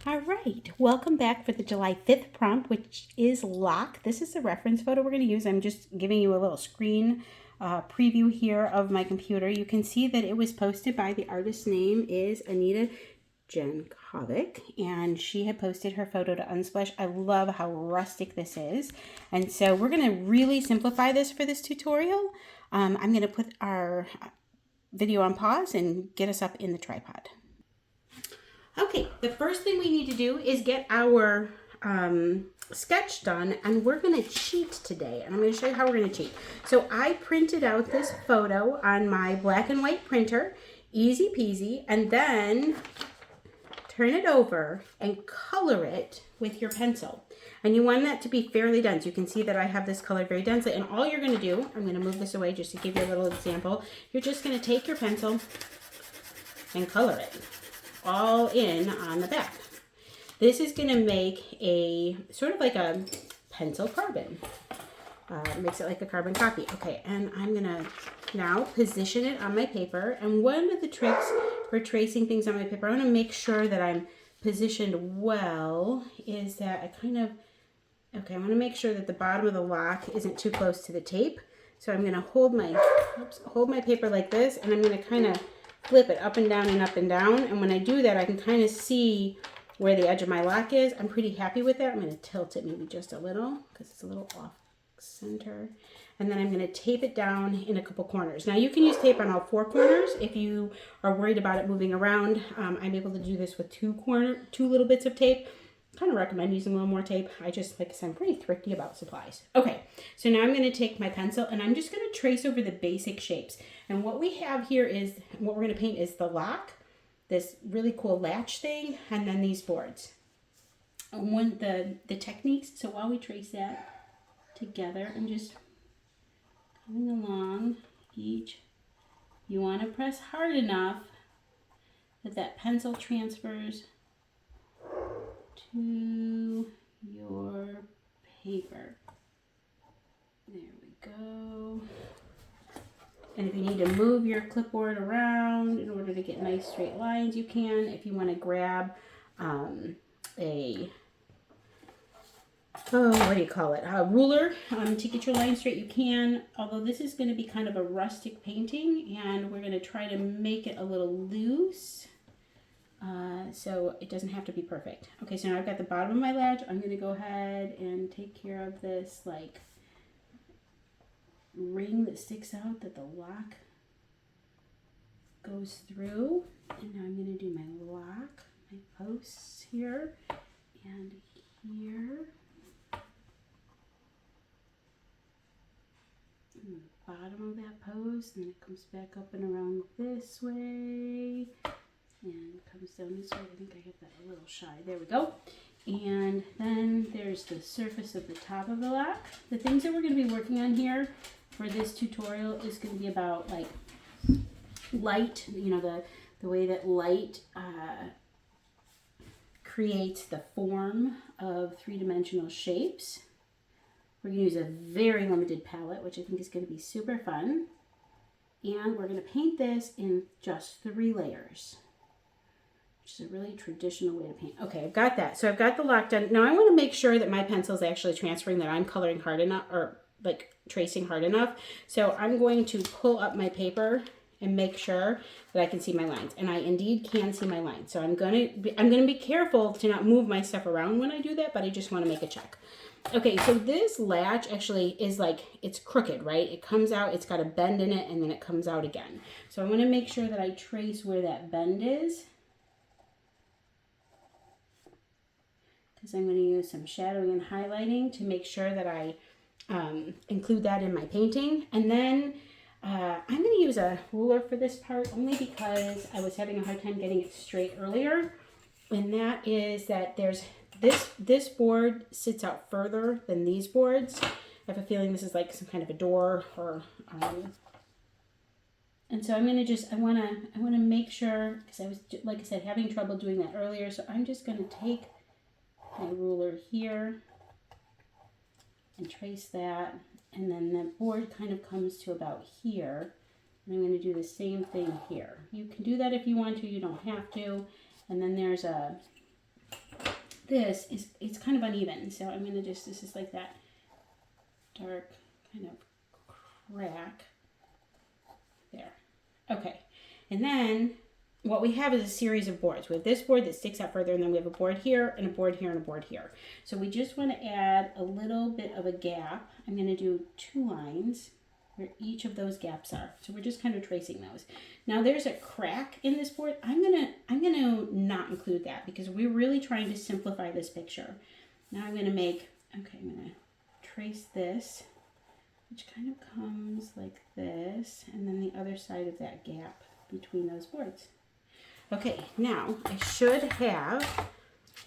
All right, welcome back for the July 5th prompt, which is lock. This is the reference photo we're going to use. I'm just giving you a little screen preview here of my computer. You can see that it was posted by the artist's name is Anita Jankovik, and she had posted her photo to Unsplash. I love how rustic this is, and so we're going to really simplify this for this tutorial. I'm going to put our video on pause and get us up in the tripod. Okay, the first thing we need to do is get our sketch done, and we're going to cheat today, and I'm going to show you how we're going to cheat. So I printed out this photo on my black and white printer, easy peasy, and then turn it over and color it with your pencil. And you want that to be fairly dense. You can see that I have this colored very densely, and all you're going to do, I'm going to move this away just to give you a little example, you're just going to take your pencil and color it all in on the back. This is going to make a sort of like a pencil carbon. Makes it like a carbon copy. Okay, and I'm going to now position it on my paper. And one of the tricks for tracing things on my paper, I want to make sure that I'm positioned well, is that I kind of, okay, I want to make sure that the bottom of the lock isn't too close to the tape. So I'm going to hold my paper like this, and I'm going to kind of flip it up and down and up and down. And when I do that, I can kind of see where the edge of my lock is. I'm pretty happy with that. I'm going to tilt it maybe just a little because it's a little off center. And then I'm going to tape it down in a couple corners. Now you can use tape on all four corners if you are worried about it moving around. I'm able to do this with two little bits of tape. Kind of recommend using a little more tape. I just, like I said, I'm pretty thrifty about supplies. Okay, so now I'm going to take my pencil and I'm just going to trace over the basic shapes. And what we have here is, what we're going to paint is the lock, this really cool latch thing, and then these boards. And the techniques, so while we trace that together, I'm just going along each. You want to press hard enough that that pencil transfers to your paper. There we go. And if you need to move your clipboard around in order to get nice straight lines, you can. If you want to grab a ruler to get your line straight, you can. Although this is going to be kind of a rustic painting, and we're going to try to make it a little loose. So it doesn't have to be perfect. Okay, so now I've got the bottom of my latch. I'm going to go ahead and take care of this like ring that sticks out that the lock goes through. And now I'm going to do my lock, my posts here and here. And the bottom of that post, and then it comes back up and around this way. And comes down this way. I think I get that a little shy. There we go. And then there's the surface of the top of the lock. The things that we're going to be working on here for this tutorial is going to be about like light, you know, the way that light creates the form of three-dimensional shapes. We're going to use a very limited palette, which I think is going to be super fun. And we're going to paint this in just 3 layers. Which is a really traditional way to paint. Okay, I've got that. So I've got the lock done. Now I want to make sure that my pencil is actually transferring, that I'm coloring hard enough, or like tracing hard enough. So I'm going to pull up my paper and make sure that I can see my lines. And I indeed can see my lines. So I'm gonna be careful to not move my stuff around when I do that, but I just want to make a check. Okay, so this latch actually is like, it's crooked, right? It comes out, it's got a bend in it, and then it comes out again. So I want to make sure that I trace where that bend is. Because I'm going to use some shadowing and highlighting to make sure that I include that in my painting. And then I'm going to use a ruler for this part only because I was having a hard time getting it straight earlier. And that is that there's this board sits out further than these boards. I have a feeling this is like some kind of a door, or and so I'm going to just, I want to make sure, because I was, like I said, having trouble doing that earlier. So I'm just going to take my ruler here and trace that, and then the board kind of comes to about here, and I'm going to do the same thing here. You can do that if you want to, you don't have to. And then there's a this is, it's kind of uneven. So I'm going to just, this is like that dark kind of crack there. Okay. And then what we have is a series of boards. We have this board that sticks out further, and then we have a board here, and a board here, and a board here. So we just want to add a little bit of a gap. I'm going to do 2 lines where each of those gaps are. So we're just kind of tracing those. Now there's a crack in this board. I'm gonna not include that because we're really trying to simplify this picture. Now I'm gonna make, okay, I'm gonna trace this, which kind of comes like this, and then the other side of that gap between those boards. Okay, now I should have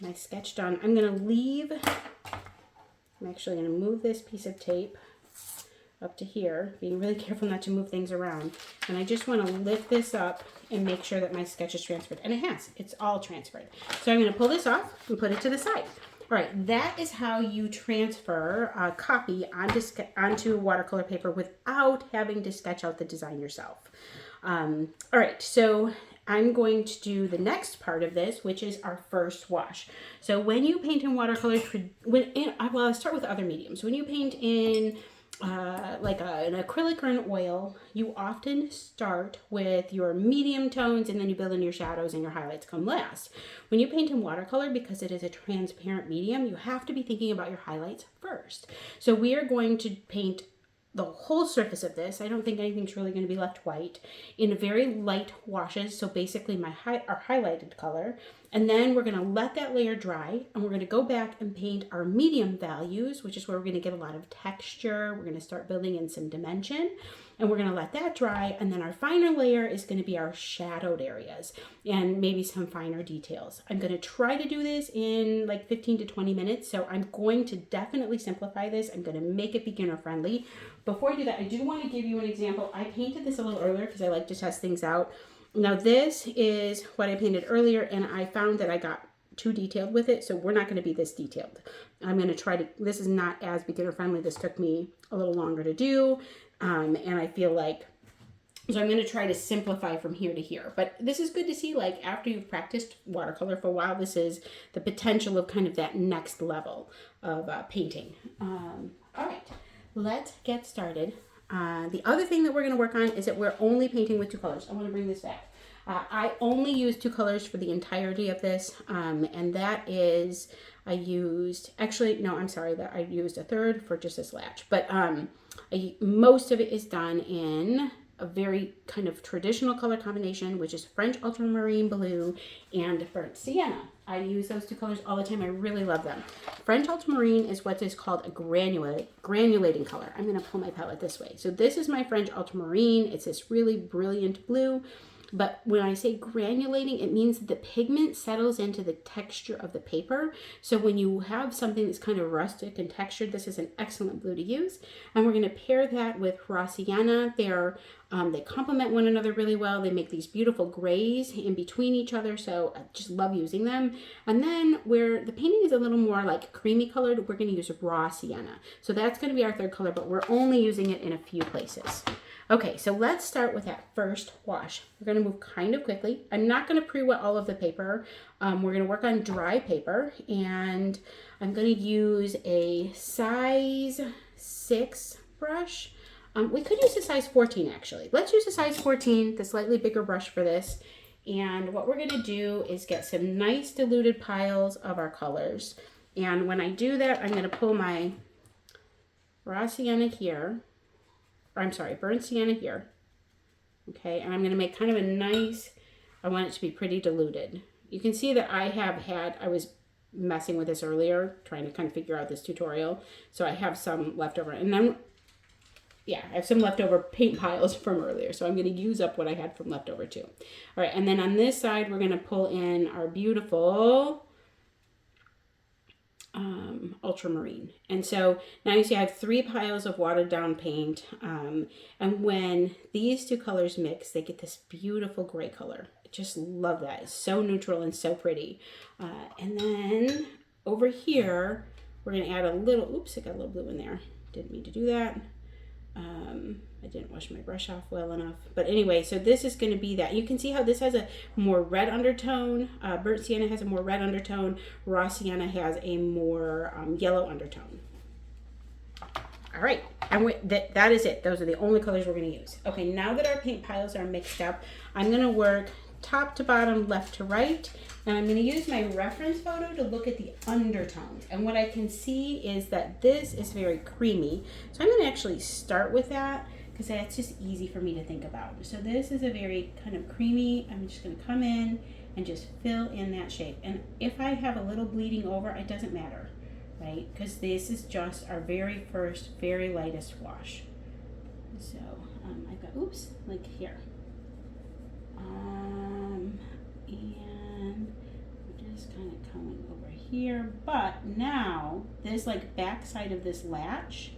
my sketch done. I'm actually gonna move this piece of tape up to here, being really careful not to move things around. And I just want to lift this up and make sure that my sketch is transferred. And it has, it's all transferred. So I'm going to pull this off and put it to the side. All right, that is how you transfer a copy onto watercolor paper without having to sketch out the design yourself. All right, so I'm going to do the next part of this, which is our first wash. So when you paint in watercolor, well, I'll start with other mediums. When you paint in like an acrylic or an oil, you often start with your medium tones and then you build in your shadows and your highlights come last. When you paint in watercolor, because it is a transparent medium, you have to be thinking about your highlights first. So we are going to paint the whole surface of this. I don't think anything's really going to be left white, in very light washes. So basically our highlighted color. And then we're going to let that layer dry, and we're going to go back and paint our medium values, which is where we're going to get a lot of texture. We're going to start building in some dimension, and we're going to let that dry. And then our finer layer is going to be our shadowed areas and maybe some finer details. I'm going to try to do this in like 15 to 20 minutes. So I'm going to definitely simplify this. I'm going to make it beginner friendly. Before I do that, I do want to give you an example. I painted this a little earlier because I like to test things out. Now this is what I painted earlier, and I found that I got too detailed with it, so we're not going to be this detailed. I'm going to try to, this is not as beginner friendly. This took me a little longer to do, and I feel like, so I'm going to try to simplify from here to here. But this is good to see, like after you've practiced watercolor for a while, this is the potential of kind of that next level of painting. All right, let's get started. The other thing that we're going to work on is that we're only painting with 2 colors. I want to bring this back. I only used 2 colors for the entirety of this, and that is, I used a third for just this latch, but most of it is done in a very kind of traditional color combination, which is French ultramarine blue and burnt sienna. I use those 2 colors all the time. I really love them. French ultramarine is what is called a granulating color. I'm going to pull my palette this way. So this is my French ultramarine. It's this really brilliant blue. But when I say granulating, it means that the pigment settles into the texture of the paper. So when you have something that's kind of rustic and textured, this is an excellent blue to use. And we're going to pair that with raw sienna. They complement one another really well. They make these beautiful grays in between each other. So I just love using them. And then where the painting is a little more like creamy colored, we're going to use raw sienna. So that's going to be our third color, but we're only using it in a few places. Okay, so let's start with that first wash. We're going to move kind of quickly. I'm not going to pre-wet all of the paper. We're going to work on dry paper, and I'm going to use a size 6 brush. We could use a size 14 actually. Let's use a size 14, the slightly bigger brush for this. And what we're going to do is get some nice diluted piles of our colors. And when I do that, I'm going to pull my raw sienna here. Burnt sienna here. Okay, and I'm going to make kind of a nice, I want it to be pretty diluted. You can see that I was messing with this earlier, trying to kind of figure out this tutorial. So I have some leftover, and then, yeah, I have some leftover paint piles from earlier. So I'm going to use up what I had from leftover too. All right, and then on this side, we're going to pull in our beautiful ultramarine. And so now you see I have 3 piles of watered down paint, and when these 2 colors mix, they get this beautiful gray color. I just love that. It's so neutral and so pretty. And then over here we're going to add a little, oops, I got a little blue in there, didn't mean to do that. I didn't wash my brush off well enough. But anyway, so this is going to be that. You can see how this has a more red undertone. Burnt sienna has a more red undertone. Raw sienna has a more yellow undertone. All right, and that is it. Those are the only colors we're going to use. Okay, now that our paint piles are mixed up, I'm going to work top to bottom, left to right, and I'm going to use my reference photo to look at the undertones. And what I can see is that this is very creamy. So I'm going to actually start with that because that's just easy for me to think about. So this is a very kind of creamy. I'm just going to come in and just fill in that shape. And if I have a little bleeding over, it doesn't matter. Right? Because this is just our very first, very lightest wash. So I've got, oops, like here. And we're just kind of coming over here. But now, this like back side of this latch,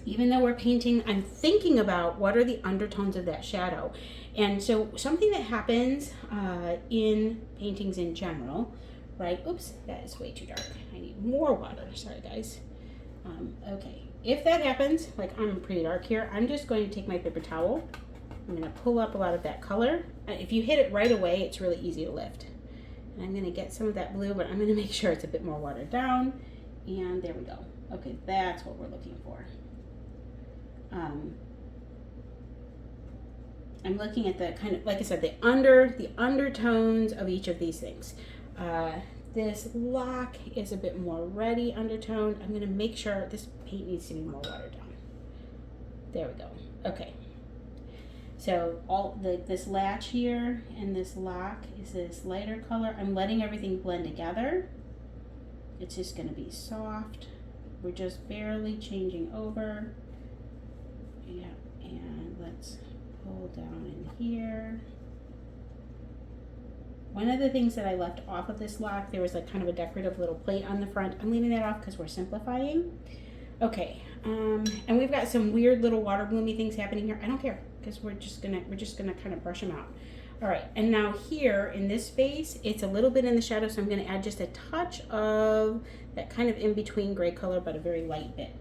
even though we're painting, I'm thinking about what are the undertones of that shadow. And so something that happens in paintings in general, right? Oops, that is way too dark. I need more water. Sorry, guys. Okay, if that happens, like I'm pretty dark here, I'm just going to take my paper towel. I'm going to pull up a lot of that color. If you hit it right away, it's really easy to lift. And I'm going to get some of that blue, but I'm going to make sure it's a bit more watered down. And there we go. Okay, that's what we're looking for. I'm looking at the kind of, like I said, the undertones of each of these things. This lock is a bit more reddy undertone. I'm going to make sure this paint needs to be more watered down. There we go. Okay. So all this latch here and this lock is this lighter color. I'm letting everything blend together. It's just going to be soft. We're just barely changing over. Yeah, and let's pull down in here. One of the things that I left off of this lock, there was like kind of a decorative little plate on the front. I'm leaving that off because we're simplifying. Okay, and we've got some weird little water bloomy things happening here. I don't care because we're just gonna kind of brush them out. All right, and now here in this space, it's a little bit in the shadow, so I'm gonna add just a touch of that kind of in between gray color, but a very light bit,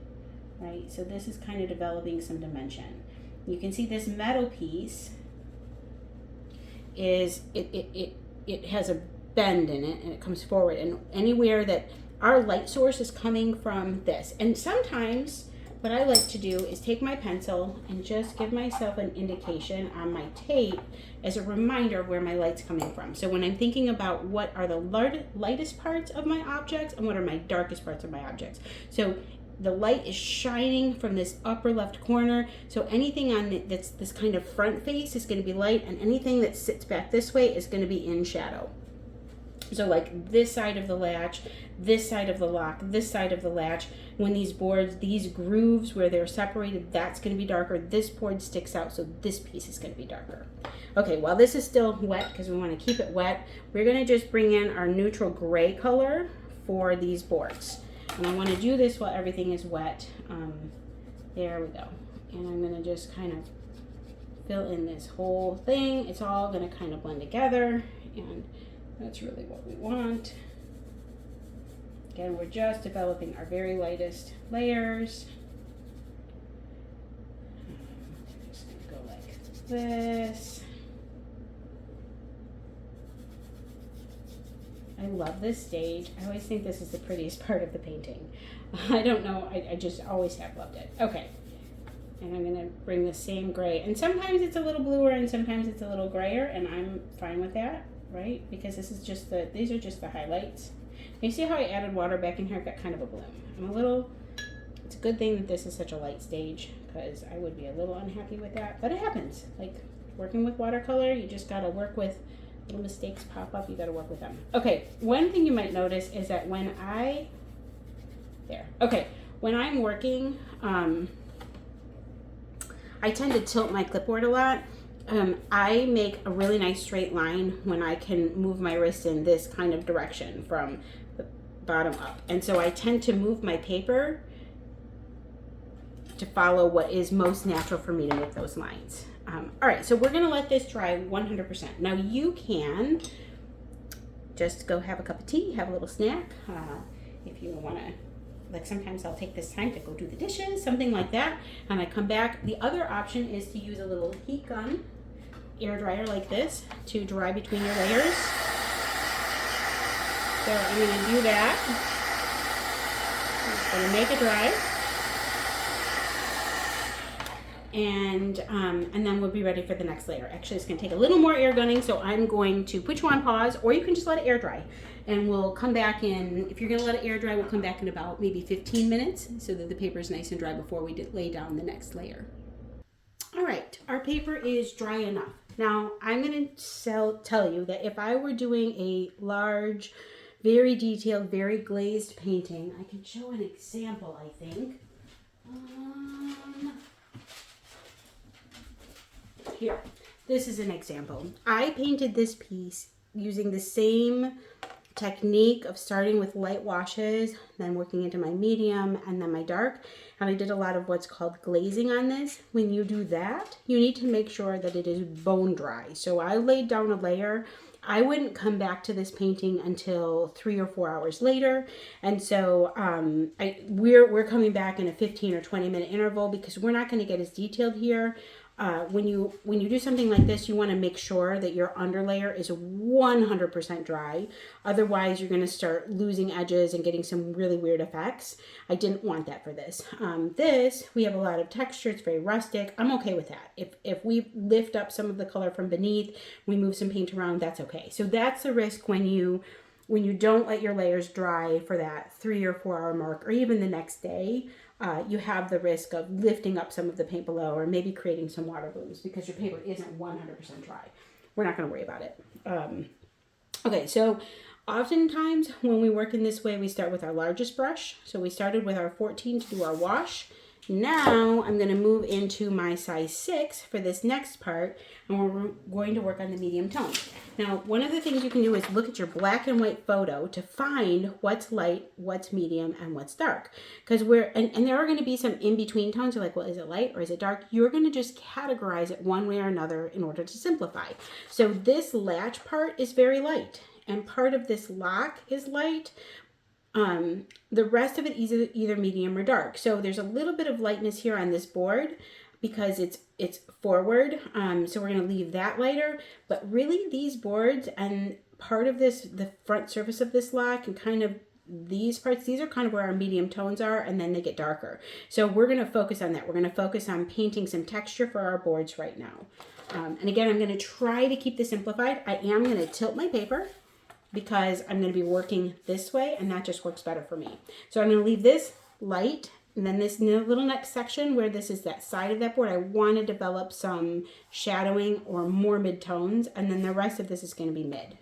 right? So this is kind of developing some dimension. You can see this metal piece is it has a bend in it and it comes forward, and anywhere that our light source is coming from this. And sometimes what I like to do is take my pencil and just give myself an indication on my tape as a reminder of where my light's coming from. So when I'm thinking about what are the lightest parts of my objects and what are my darkest parts of my objects. So the light is shining from this upper left corner. So anything on that's this kind of front face is going to be light, and anything that sits back this way is going to be in shadow. So like this side of the latch, this side of the lock, this side of the latch, when these boards, these grooves where they're separated, that's going to be darker. This board sticks out, so this piece is going to be darker. Okay, while this is still wet, because we want to keep it wet, we're going to just bring in our neutral gray color for these boards. And I want to do this while everything is wet. There we go. And I'm going to just kind of fill in this whole thing. It's all going to kind of blend together, and that's really what we want. Again, we're just developing our very lightest layers. I'm just going to go like this. I love this stage. I always think this is the prettiest part of the painting. I don't know, I just always have loved it. Okay, and I'm going to bring the same gray. And sometimes it's a little bluer and sometimes it's a little grayer, and I'm fine with that, right? Because this is just these are just the highlights. You see how I added water back in here? I've got kind of a bloom. It's a good thing that this is such a light stage, because I would be a little unhappy with that, but it happens. Like working with watercolor, you just got to work with little mistakes pop up, you got to work with them. Okay, one thing you might notice is that when I'm working, I tend to tilt my clipboard a lot. I make a really nice straight line when I can move my wrist in this kind of direction from the bottom up. And so I tend to move my paper to follow what is most natural for me to make those lines. All right, so we're gonna let this dry 100%. Now you can just go have a cup of tea, have a little snack. If you wanna like sometimes I'll take this time to go do the dishes, something like that, and I come back. The other option is to use a little heat gun air dryer like this to dry between your layers. So I'm going to do that. I'm going to make it dry. And then we'll be ready for the next layer. Actually, it's going to take a little more air gunning, so I'm going to put you on pause, or you can just let it air dry. And we'll come back in, if you're going to let it air dry, we'll come back in about maybe 15 minutes so that the paper is nice and dry before we lay down the next layer. All right, our paper is dry enough. Now, I'm going to tell you that if I were doing a large, very detailed, very glazed painting, I can show an example, I think. Here, this is an example. I painted this piece using the same technique of starting with light washes, then working into my medium and then my dark. And I did a lot of what's called glazing on this. When you do that, you need to make sure that it is bone dry. So I laid down a layer. I wouldn't come back to this painting until 3 or 4 hours later. And so we're coming back in a 15 or 20 minute interval because we're not going to get as detailed here. When you do something like this, you want to make sure that your underlayer is 100% dry. Otherwise, you're going to start losing edges and getting some really weird effects. I didn't want that for this. We have a lot of texture. It's very rustic. I'm okay with that. If we lift up some of the color from beneath, we move some paint around, that's okay. So that's the risk when you don't let your layers dry for that 3 or 4 hour mark, or even the next day. You have the risk of lifting up some of the paint below, or maybe creating some water blooms because your paper isn't 100% dry. We're not going to worry about it. Okay, so oftentimes when we work in this way, we start with our largest brush. So we started with our 14 to do our wash. Now I'm going to move into my size 6 for this next part, and we're going to work on the medium tones. Now, one of the things you can do is look at your black and white photo to find what's light, what's medium, and what's dark. Because and there are going to be some in-between tones. You're like, well, is it light or is it dark? You're going to just categorize it one way or another in order to simplify. So this latch part is very light, and part of this lock is light. The rest of it is either medium or dark. So there's a little bit of lightness here on this board because it's forward. So we're going to leave that lighter. But really these boards and part of this, the front surface of this lock and kind of these parts, these are kind of where our medium tones are, and then they get darker. So we're going to focus on that. We're going to focus on painting some texture for our boards right now. And again, I'm going to try to keep this simplified. I am going to tilt my paper because I'm going to be working this way, and that just works better for me. So I'm going to leave this light, and then this little next section where this is that side of that board, I want to develop some shadowing or more mid-tones, and then the rest of this is going to be mid.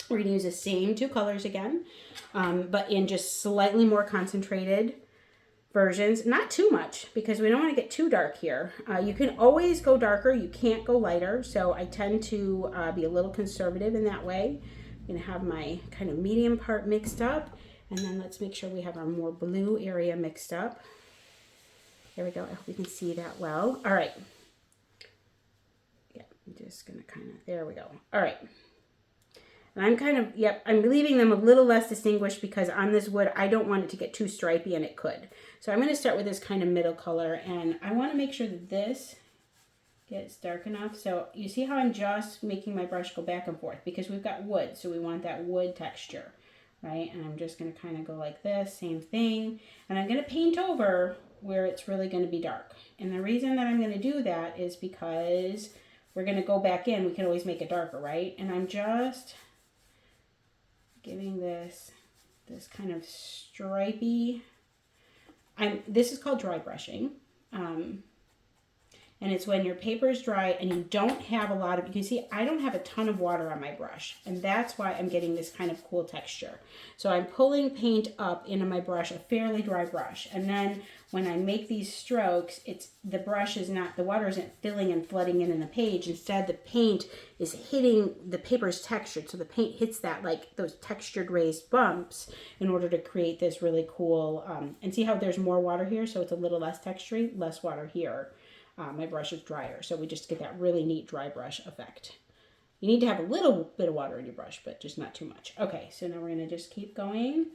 We're going to use the same 2 colors again, but in just slightly more concentrated versions. Not too much, because we don't want to get too dark here. You can always go darker. You can't go lighter, so I tend to be a little conservative in that way. I'm going to have my kind of medium part mixed up, and then let's make sure we have our more blue area mixed up. There we go. I hope you can see that well. All right. Yeah, I'm just going to kind of, there we go. All right. And I'm kind of, I'm leaving them a little less distinguished because on this wood, I don't want it to get too stripy, and it could. So I'm going to start with this kind of middle color, and I want to make sure that this gets dark enough. So you see how I'm just making my brush go back and forth because we've got wood, so we want that wood texture, right? And I'm just going to kind of go like this, same thing. And I'm going to paint over where it's really going to be dark. And the reason that I'm going to do that is because we're going to go back in. We can always make it darker, right? And I'm just giving this kind of stripy, this is called dry brushing. And it's when your paper is dry and you don't have a lot of, you can see I don't have a ton of water on my brush, and that's why I'm getting this kind of cool texture. So I'm pulling paint up into my brush, a fairly dry brush, and then when I make these strokes, the brush is not, the water isn't filling and flooding in the page. Instead, the paint is hitting the paper's textured, so the paint hits that, like those textured raised bumps, in order to create this really cool, and see how there's more water here, so it's a little less textury, less water here. My brush is drier, so we just get that really neat dry brush effect. You need to have a little bit of water in your brush, but just not too much. Okay, so now we're going to just keep going.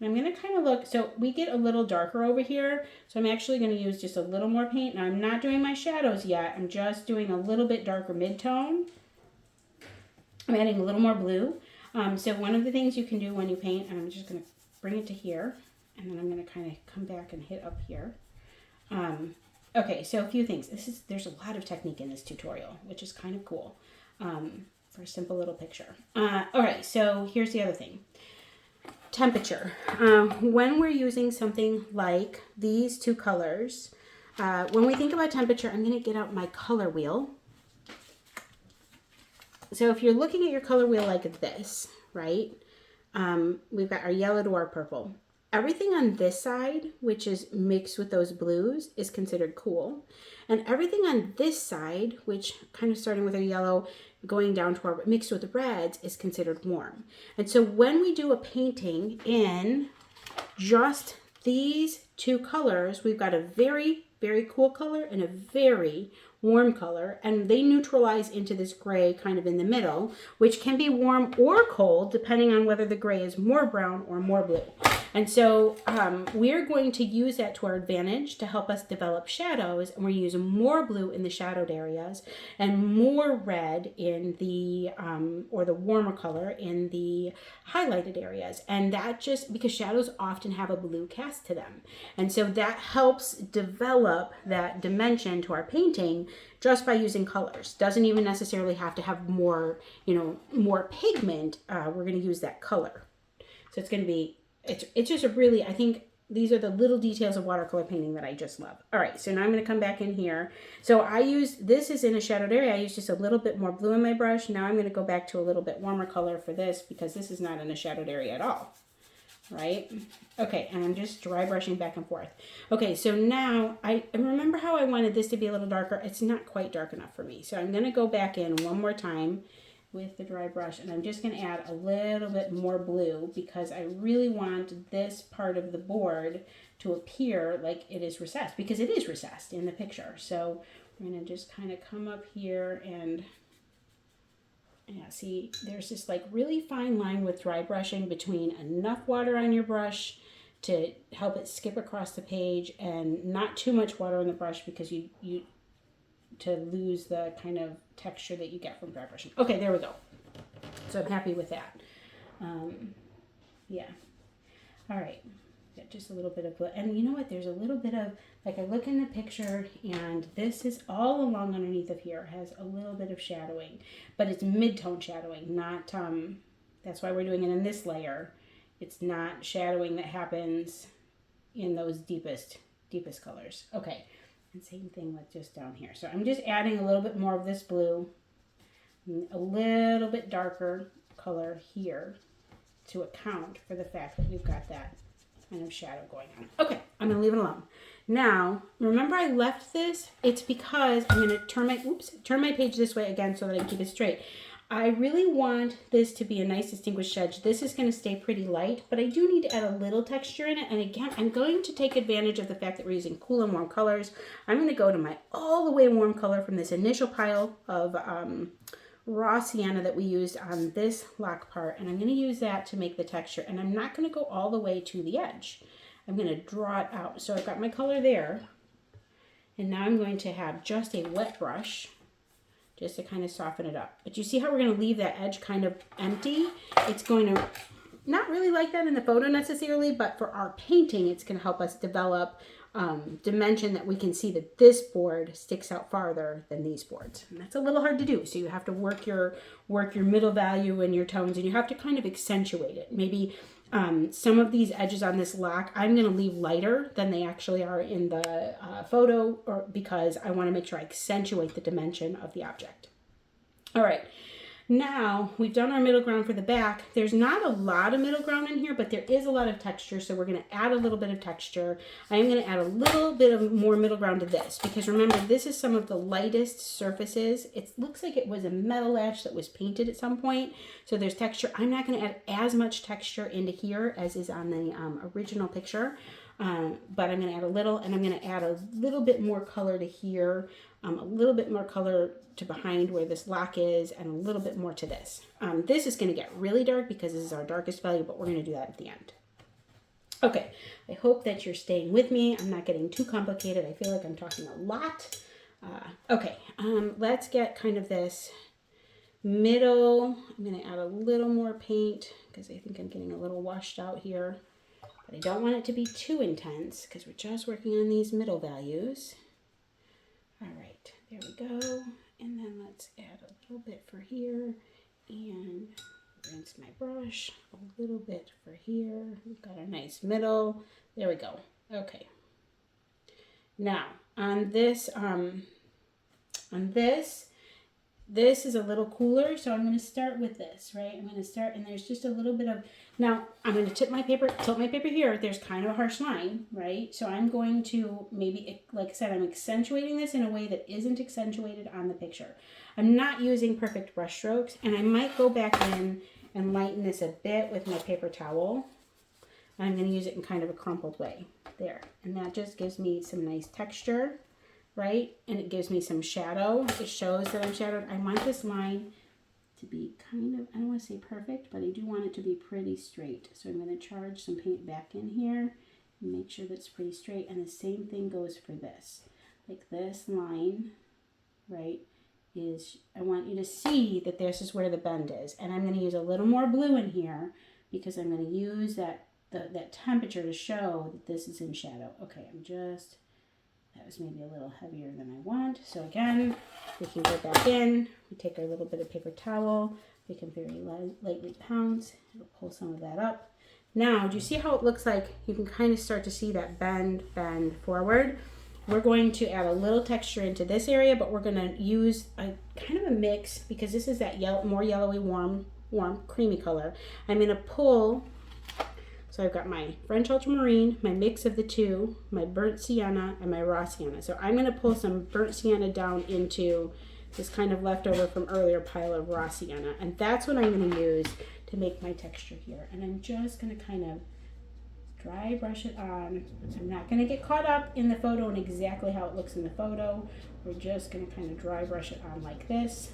And I'm going to kind of look, so we get a little darker over here. So I'm actually going to use just a little more paint. Now I'm not doing my shadows yet. I'm just doing a little bit darker mid-tone. I'm adding a little more blue. So one of the things you can do when you paint, and I'm just going to bring it to here, and then I'm going to kind of come back and hit up here. Okay, so a few things. There's a lot of technique in this tutorial, which is kind of cool for a simple little picture. All right, so here's the other thing. Temperature. When we're using something like these two colors, when we think about temperature, I'm going to get out my color wheel. So if you're looking at your color wheel like this, right, we've got our yellow to our purple. Everything on this side, which is mixed with those blues, is considered cool. And everything on this side, which kind of starting with our yellow, going down to our mixed with the reds, is considered warm. And so when we do a painting in just these two colors, we've got a very, very cool color and a very warm color, and they neutralize into this gray kind of in the middle, which can be warm or cold depending on whether the gray is more brown or more blue. And so we're going to use that to our advantage to help us develop shadows, and we're using more blue in the shadowed areas and more red in the, or the warmer color in the highlighted areas. And that just, because shadows often have a blue cast to them. And so that helps develop that dimension to our painting just by using colors. Doesn't even necessarily have to have more, more pigment. We're going to use that color. So it's going to be, it's just a really, I think these are the little details of watercolor painting that I just love. All right, so now I'm going to come back in here. So I use, this is in a shadowed area. I use just a little bit more blue in my brush. Now I'm going to go back to a little bit warmer color for this because this is not in a shadowed area at all. Right? Okay, and I'm just dry brushing back and forth. Okay, so now I remember how I wanted this to be a little darker. It's not quite dark enough for me. So I'm going to go back in one more time with the dry brush, and I'm just going to add a little bit more blue because I really want this part of the board to appear like it is recessed, because it is recessed in the picture. So I'm going to just kind of come up here and yeah, see, there's this like really fine line with dry brushing between enough water on your brush to help it skip across the page and not too much water on the brush because you to lose the kind of texture that you get from dry brushing. Okay, there we go. So I'm happy with that. Yeah. All right. Got just a little bit of, and you know what? There's a little bit of, like I look in the picture and this is all along underneath of here has a little bit of shadowing, but it's mid-tone shadowing, not, that's why we're doing it in this layer. It's not shadowing that happens in those deepest colors. Okay. And same thing with just down here. So I'm just adding a little bit more of this blue, a little bit darker color here to account for the fact that we've got that kind of shadow going on. Okay, I'm going to leave it alone. Now, remember I left this? It's because I'm going to turn my page this way again so that I can keep it straight. I really want this to be a nice distinguished edge. This is going to stay pretty light, but I do need to add a little texture in it. And again, I'm going to take advantage of the fact that we're using cool and warm colors. I'm going to go to my all the way warm color from this initial pile of raw sienna that we used on this lock part. And I'm going to use that to make the texture. And I'm not going to go all the way to the edge. I'm going to draw it out. So I've got my color there. And now I'm going to have just a wet brush just to kind of soften it up. But you see how we're going to leave that edge kind of empty? It's going to, not really like that in the photo necessarily, but for our painting, it's going to help us develop dimension that we can see that this board sticks out farther than these boards. And that's a little hard to do. So you have to work your middle value and your tones, and you have to kind of accentuate it. Maybe some of these edges on this lock, I'm going to leave lighter than they actually are in the photo, or because I want to make sure I accentuate the dimension of the object. All right, now we've done our middle ground for the back. There's not a lot of middle ground in here, but there is a lot of texture, so we're going to add a little bit of texture. I am going to add a little bit of more middle ground to this, because remember, this is some of the lightest surfaces. It looks like it was a metal edge that was painted at some point, so there's texture. I'm not going to add as much texture into here as is on the original picture, but I'm going to add a little, and I'm going to add a little bit more color to here, a little bit more color to behind where this lock is, and a little bit more to this. This is going to get really dark because this is our darkest value, but we're going to do that at the end. Okay, I hope that you're staying with me. I'm not getting too complicated. I feel like I'm talking a lot. Okay, let's get kind of this middle. I'm going to add a little more paint because I think I'm getting a little washed out here. But I don't want it to be too intense because we're just working on these middle values. All right, there we go. And then let's add a little bit for here and rinse my brush. A little bit for here. We've got a nice middle. There we go. Okay. Now on this, this is a little cooler, so I'm going to start with this, right? I'm going to start, and there's just a little bit of, now I'm going to tilt my paper here. There's kind of a harsh line, right? So I'm going to maybe, like I said, I'm accentuating this in a way that isn't accentuated on the picture. I'm not using perfect brush strokes, and I might go back in and lighten this a bit with my paper towel. And I'm going to use it in kind of a crumpled way there. And that just gives me some nice texture, right? And it gives me some shadow. It shows that I'm shadowed. I want this line to be kind of, I don't want to say perfect, but I do want it to be pretty straight. So I'm going to charge some paint back in here and make sure that's pretty straight. And the same thing goes for this. Like this line, right, is, I want you to see that this is where the bend is. And I'm going to use a little more blue in here because I'm going to use that temperature to show that this is in shadow. Okay, that was maybe a little heavier than I want. So again, we can go back in, we take our little bit of paper towel, we can very lightly pounce, it'll pull some of that up. Now, do you see how it looks like you can kind of start to see that bend forward? We're going to add a little texture into this area, but we're going to use a kind of a mix because this is that more yellowy, warm, creamy color. I'm going to pull. So I've got my French ultramarine, my mix of the two, my burnt sienna, and my raw sienna. So I'm going to pull some burnt sienna down into this kind of leftover from earlier pile of raw sienna. And that's what I'm going to use to make my texture here. And I'm just going to kind of dry brush it on. I'm not going to get caught up in the photo and exactly how it looks in the photo. We're just going to kind of dry brush it on like this,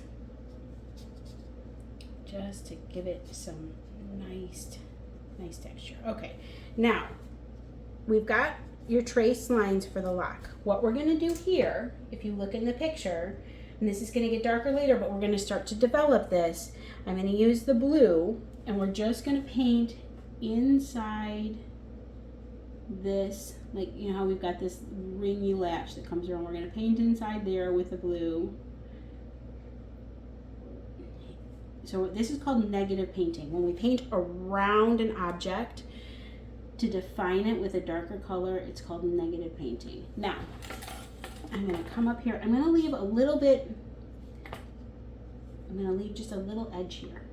just to give it some nice texture. Okay, now we've got your trace lines for the lock. What we're going to do here, if you look in the picture, and this is going to get darker later, but we're going to start to develop this. I'm going to use the blue, and we're just going to paint inside this, like, you know how we've got this ringy latch that comes around. We're going to paint inside there with the blue. So this is called negative painting. When we paint around an object to define it with a darker color, it's called negative painting. Now, I'm going to come up here. I'm going to leave a little bit, I'm going to leave just a little edge here.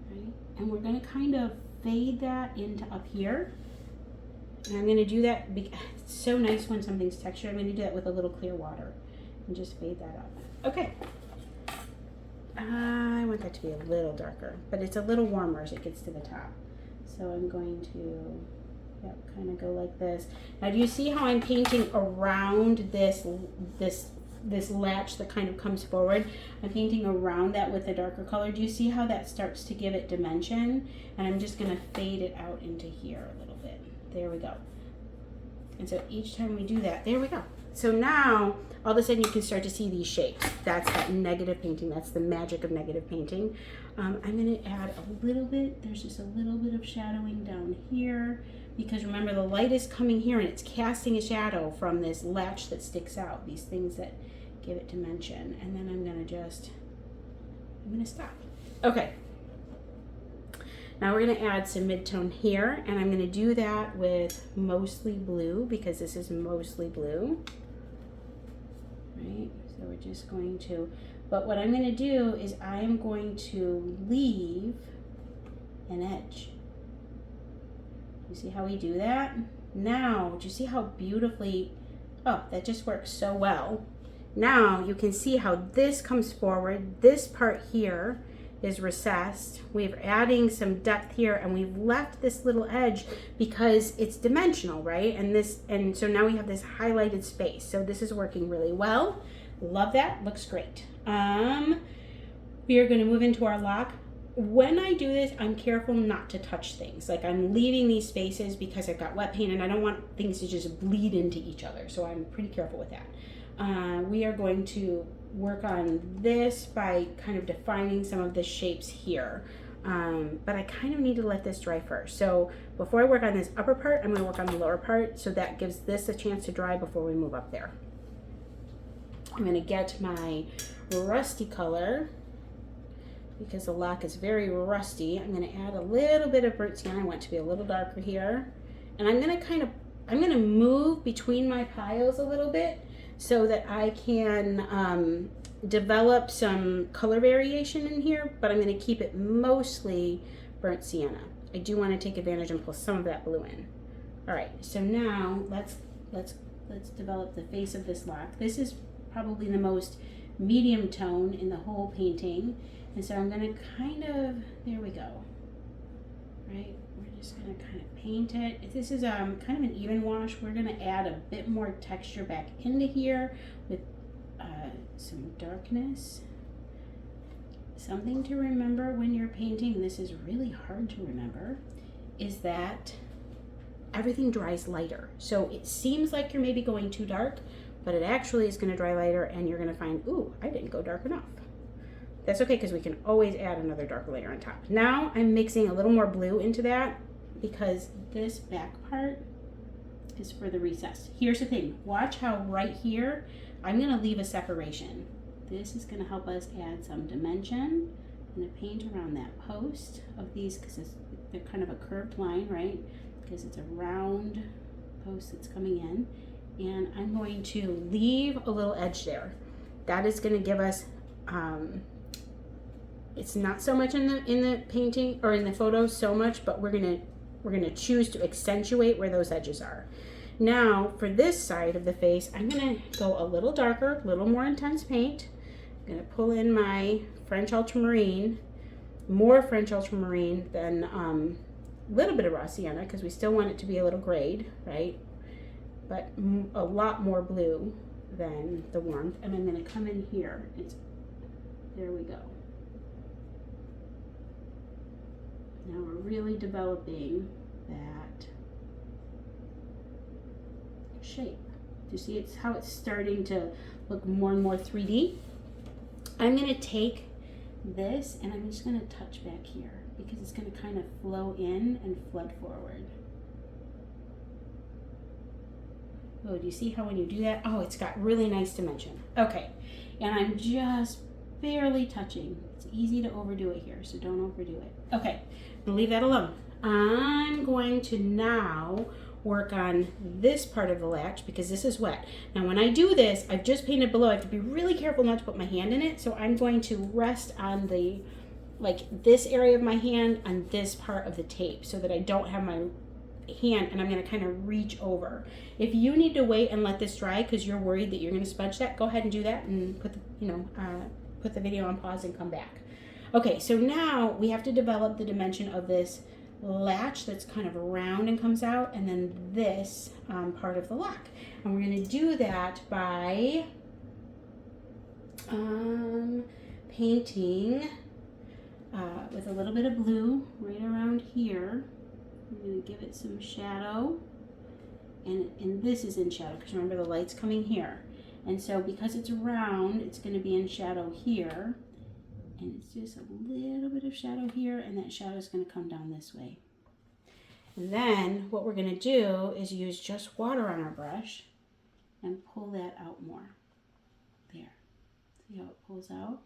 Right? And we're going to kind of fade that into up here. And I'm going to do that, it's so nice when something's textured. I'm going to do that with a little clear water and just fade that up. Okay. I want that to be a little darker, but it's a little warmer as it gets to the top. So I'm going to kind of go like this. Now, do you see how I'm painting around this latch that kind of comes forward? I'm painting around that with a darker color. Do you see how that starts to give it dimension? And I'm just going to fade it out into here a little bit. There we go. And so each time we do that, there we go. So now, all of a sudden you can start to see these shapes. That's that negative painting. That's the magic of negative painting. I'm going to add a little bit. There's just a little bit of shadowing down here. Because remember, the light is coming here and it's casting a shadow from this latch that sticks out. These things that give it dimension. And then I'm going to stop. Okay. Now we're going to add some mid-tone here. And I'm going to do that with mostly blue because this is mostly blue. Right, so we're just going to, but what I'm going to do is I'm going to leave an edge. You see how we do that? Now, do you see how beautifully, oh, that just works so well. Now you can see how this comes forward. This part here is recessed. We're adding some depth here and we've left this little edge because it's dimensional, right? And so now we have this highlighted space. So this is working really well. Love that, looks great. We are going to move into our lock. when I do this, I'm careful not to touch things. Like I'm leaving these spaces because I've got wet paint and I don't want things to just bleed into each other. So I'm pretty careful with that. We are going to work on this by kind of defining some of the shapes here. But I kind of need to let this dry first. So before I work on this upper part, I'm going to work on the lower part. So that gives this a chance to dry before we move up there. I'm going to get my rusty color because the lock is very rusty. I'm going to add a little bit of burnt sienna. I want it to be a little darker here. And I'm going to move between my piles a little bit so that I can develop some color variation in here, but I'm going to keep it mostly burnt sienna. I do want to take advantage and pull some of that blue in. All right, so now let's develop the face of this lock. This is probably the most medium tone in the whole painting. And so I'm going to kind of, there we go, right? We're just going to kind of paint it. If this is kind of an even wash, we're going to add a bit more texture back into here with some darkness. Something to remember when you're painting, this is really hard to remember, is that everything dries lighter. So it seems like you're maybe going too dark, but it actually is going to dry lighter and you're going to find, ooh, I didn't go dark enough. That's okay because we can always add another darker layer on top. Now I'm mixing a little more blue into that because this back part is for the recess. Here's the thing, watch how right here, I'm going to leave a separation. This is going to help us add some dimension. I'm going to paint around that post of these because they're kind of a curved line, right? Because it's a round post that's coming in. And I'm going to leave a little edge there. That is going to give us, it's not so much in the painting or in the photo so much, but we're gonna choose to accentuate where those edges are. Now for this side of the face, I'm gonna go a little darker, a little more intense paint. I'm gonna pull in my French ultramarine, more French ultramarine than a little bit of raw sienna because we still want it to be a little grayed, right? But a lot more blue than the warmth. And I'm gonna come in here. There we go. Now we're really developing that shape. Do you see how it's starting to look more and more 3D? I'm going to take this and I'm just going to touch back here because it's going to kind of flow in and flood forward. Oh, do you see how when you do that? Oh, it's got really nice dimension. Okay, and I'm just barely touching. It's easy to overdo it here, so don't overdo it. Okay, I'm gonna leave that alone. I'm going to now work on this part of the latch because this is wet. Now when I do this, I've just painted below. I have to be really careful not to put my hand in it, so I'm going to rest on the, like this area of my hand on this part of the tape so that I don't have my hand, and I'm going to kind of reach over. If you need to wait and let this dry because you're worried that you're going to smudge that, go ahead and do that and put the video on pause and come back. Okay, so now we have to develop the dimension of this latch that's kind of round and comes out, and then this part of the lock. And we're going to do that by painting with a little bit of blue right around here. I'm going to give it some shadow, and this is in shadow because remember the light's coming here. And so because it's round, it's going to be in shadow here, and it's just a little bit of shadow here, and that shadow is going to come down this way. And then what we're going to do is use just water on our brush and pull that out more. There. See how it pulls out?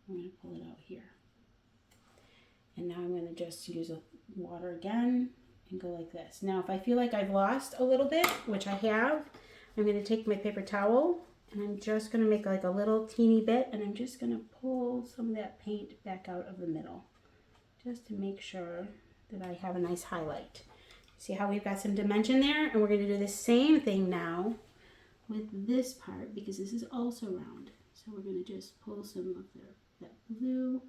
I'm going to pull it out here. And now I'm going to just use water again and go like this. Now if I feel like I've lost a little bit, which I have, I'm going to take my paper towel and I'm just going to make like a little teeny bit, and I'm just going to pull some of that paint back out of the middle just to make sure that I have a nice highlight. See how we've got some dimension there? And we're going to do the same thing now with this part because this is also round. So we're going to just pull some of that blue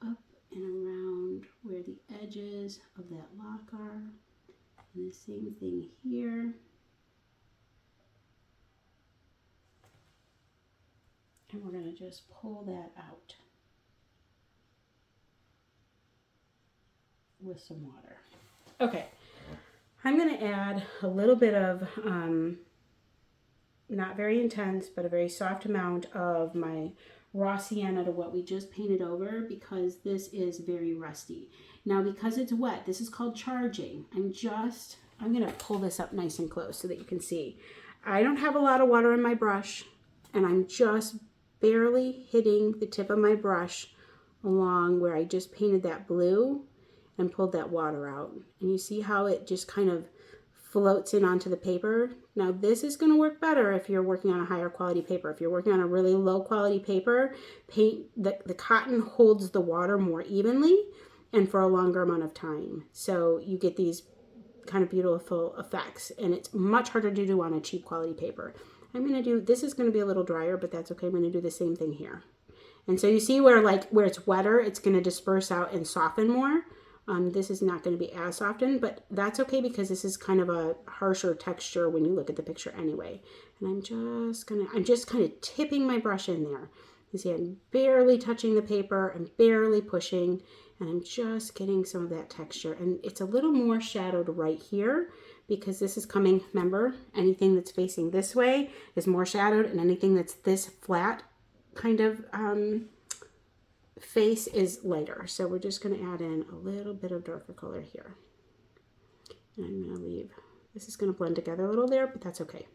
up and around where the edges of that lock are. And the same thing here. And we're going to just pull that out. with some water. Okay, I'm going to add a little bit of, not very intense, but a very soft amount of my raw sienna to what we just painted over, because this is very rusty. Now, because it's wet, this is called charging. I'm going to pull this up nice and close so that you can see. I don't have a lot of water in my brush, and I'm just barely hitting the tip of my brush along where I just painted that blue and pulled that water out. And you see how it just kind of floats in onto the paper. Now this is going to work better if you're working on a higher quality paper. If you're working on a really low quality paper, the cotton holds the water more evenly and for a longer amount of time. So you get these kind of beautiful effects, and it's much harder to do on a cheap quality paper. This is going to be a little drier, but that's okay. I'm going to do the same thing here. And so you see where it's wetter, it's going to disperse out and soften more. This is not going to be as softened, but that's okay because this is kind of a harsher texture when you look at the picture anyway. And I'm just kind of tipping my brush in there. You see I'm barely touching the paper and barely pushing, and I'm just getting some of that texture. And it's a little more shadowed right here because this is coming, remember, anything that's facing this way is more shadowed, and anything that's this flat kind of face is lighter. So we're just going to add in a little bit of darker color here. And I'm going to leave, this is going to blend together a little there, but that's okay.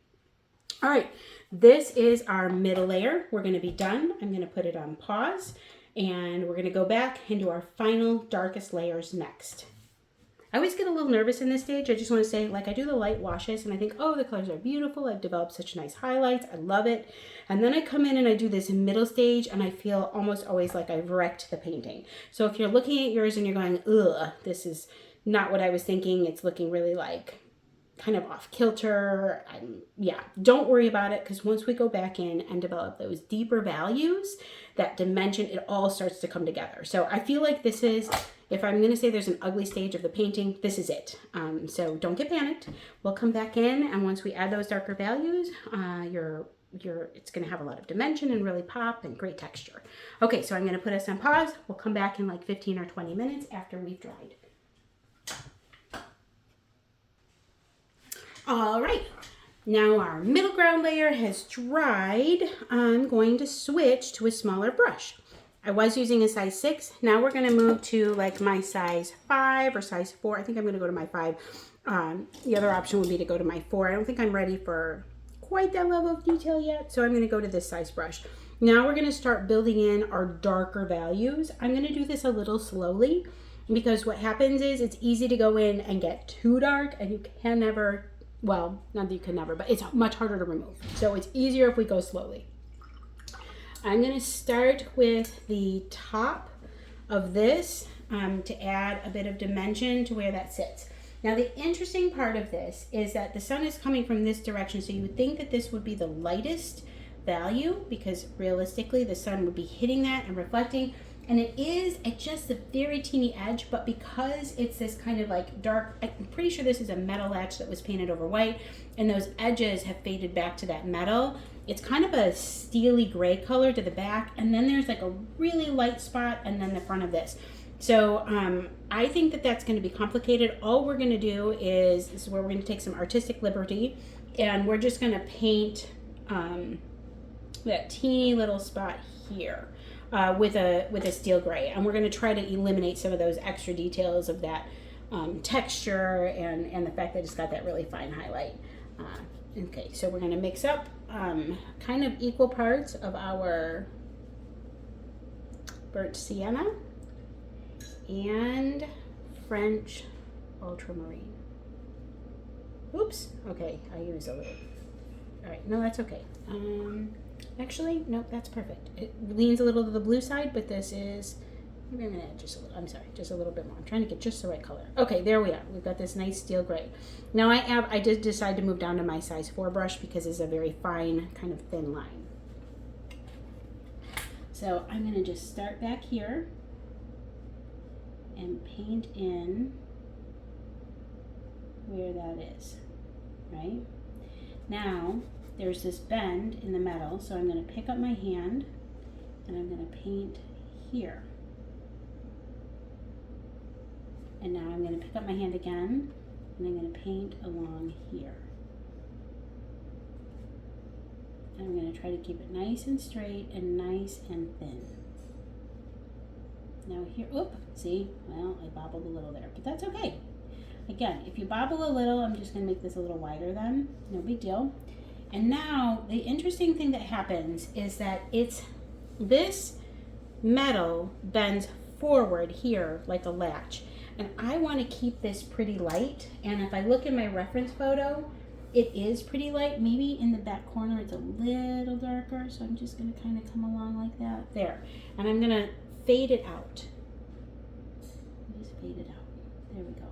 All right, this is our middle layer. We're going to be done. I'm going to put it on pause, and we're going to go back and do our final darkest layers next. I always get a little nervous in this stage. I just want to say, like, I do the light washes and I think, oh, the colors are beautiful. I've developed such nice highlights. I love it. And then I come in and I do this middle stage and I feel almost always like I've wrecked the painting. So if you're looking at yours and you're going, ugh, this is not what I was thinking. It's looking really like kind of off kilter. Yeah, don't worry about it, because once we go back in and develop those deeper values, that dimension, it all starts to come together. So I feel like this is, if I'm going to say there's an ugly stage of the painting, this is it. So don't get panicked. We'll come back in, and once we add those darker values, it's going to have a lot of dimension and really pop and great texture. Okay, so I'm going to put us on pause. We'll come back in like 15 or 20 minutes after we've dried. All right, now our middle ground layer has dried. I'm going to switch to a smaller brush. I was using a size 6. Now we're going to move to like my size 5 or size 4. I think I'm going to go to my 5. The other option would be to go to my 4. I don't think I'm ready for quite that level of detail yet, so I'm going to go to this size brush. Now we're going to start building in our darker values. I'm going to do this a little slowly, because what happens is it's easy to go in and get too dark, and you can never, well, not that you can never, but it's much harder to remove. So it's easier if we go slowly. I'm going to start with the top of this to add a bit of dimension to where that sits. Now the interesting part of this is that the sun is coming from this direction, so you would think that this would be the lightest value, because realistically the sun would be hitting that and reflecting, and it is at just the very teeny edge, but because it's this kind of like dark, I'm pretty sure this is a metal etch that was painted over white, and those edges have faded back to that metal. It's kind of a steely gray color to the back, and then there's like a really light spot, and then the front of this. So I think that that's going to be complicated. All we're going to do is, this is where we're going to take some artistic liberty, and we're just going to paint that teeny little spot here with a steel gray, and we're going to try to eliminate some of those extra details of that texture and the fact that it's got that really fine highlight. Okay, so we're going to mix up kind of equal parts of our burnt sienna and French ultramarine. Oops, okay, I used a little. All right, no, that's okay. Actually, no, that's perfect. It leans a little to the blue side, but this is, maybe I'm gonna add just a little, I'm sorry, just a little bit more. I'm trying to get just the right color. Okay, there we are. We've got this nice steel gray. Now I did decide to move down to my size 4 brush because it's a very fine, kind of thin line. So I'm gonna just start back here and paint in where that is, right? Now, there's this bend in the metal, so I'm going to pick up my hand and I'm going to paint here. And now I'm going to pick up my hand again, and I'm going to paint along here. And I'm going to try to keep it nice and straight and nice and thin. Now here, oop, see, well, I bobbled a little there, but that's okay. Again, if you bobble a little, I'm just going to make this a little wider then, no big deal. And now the interesting thing that happens is that this metal bends forward here like a latch. And I want to keep this pretty light. And if I look in my reference photo, it is pretty light. Maybe in the back corner it's a little darker. So I'm just going to kind of come along like that. There. And I'm going to fade it out. Just fade it out. There we go.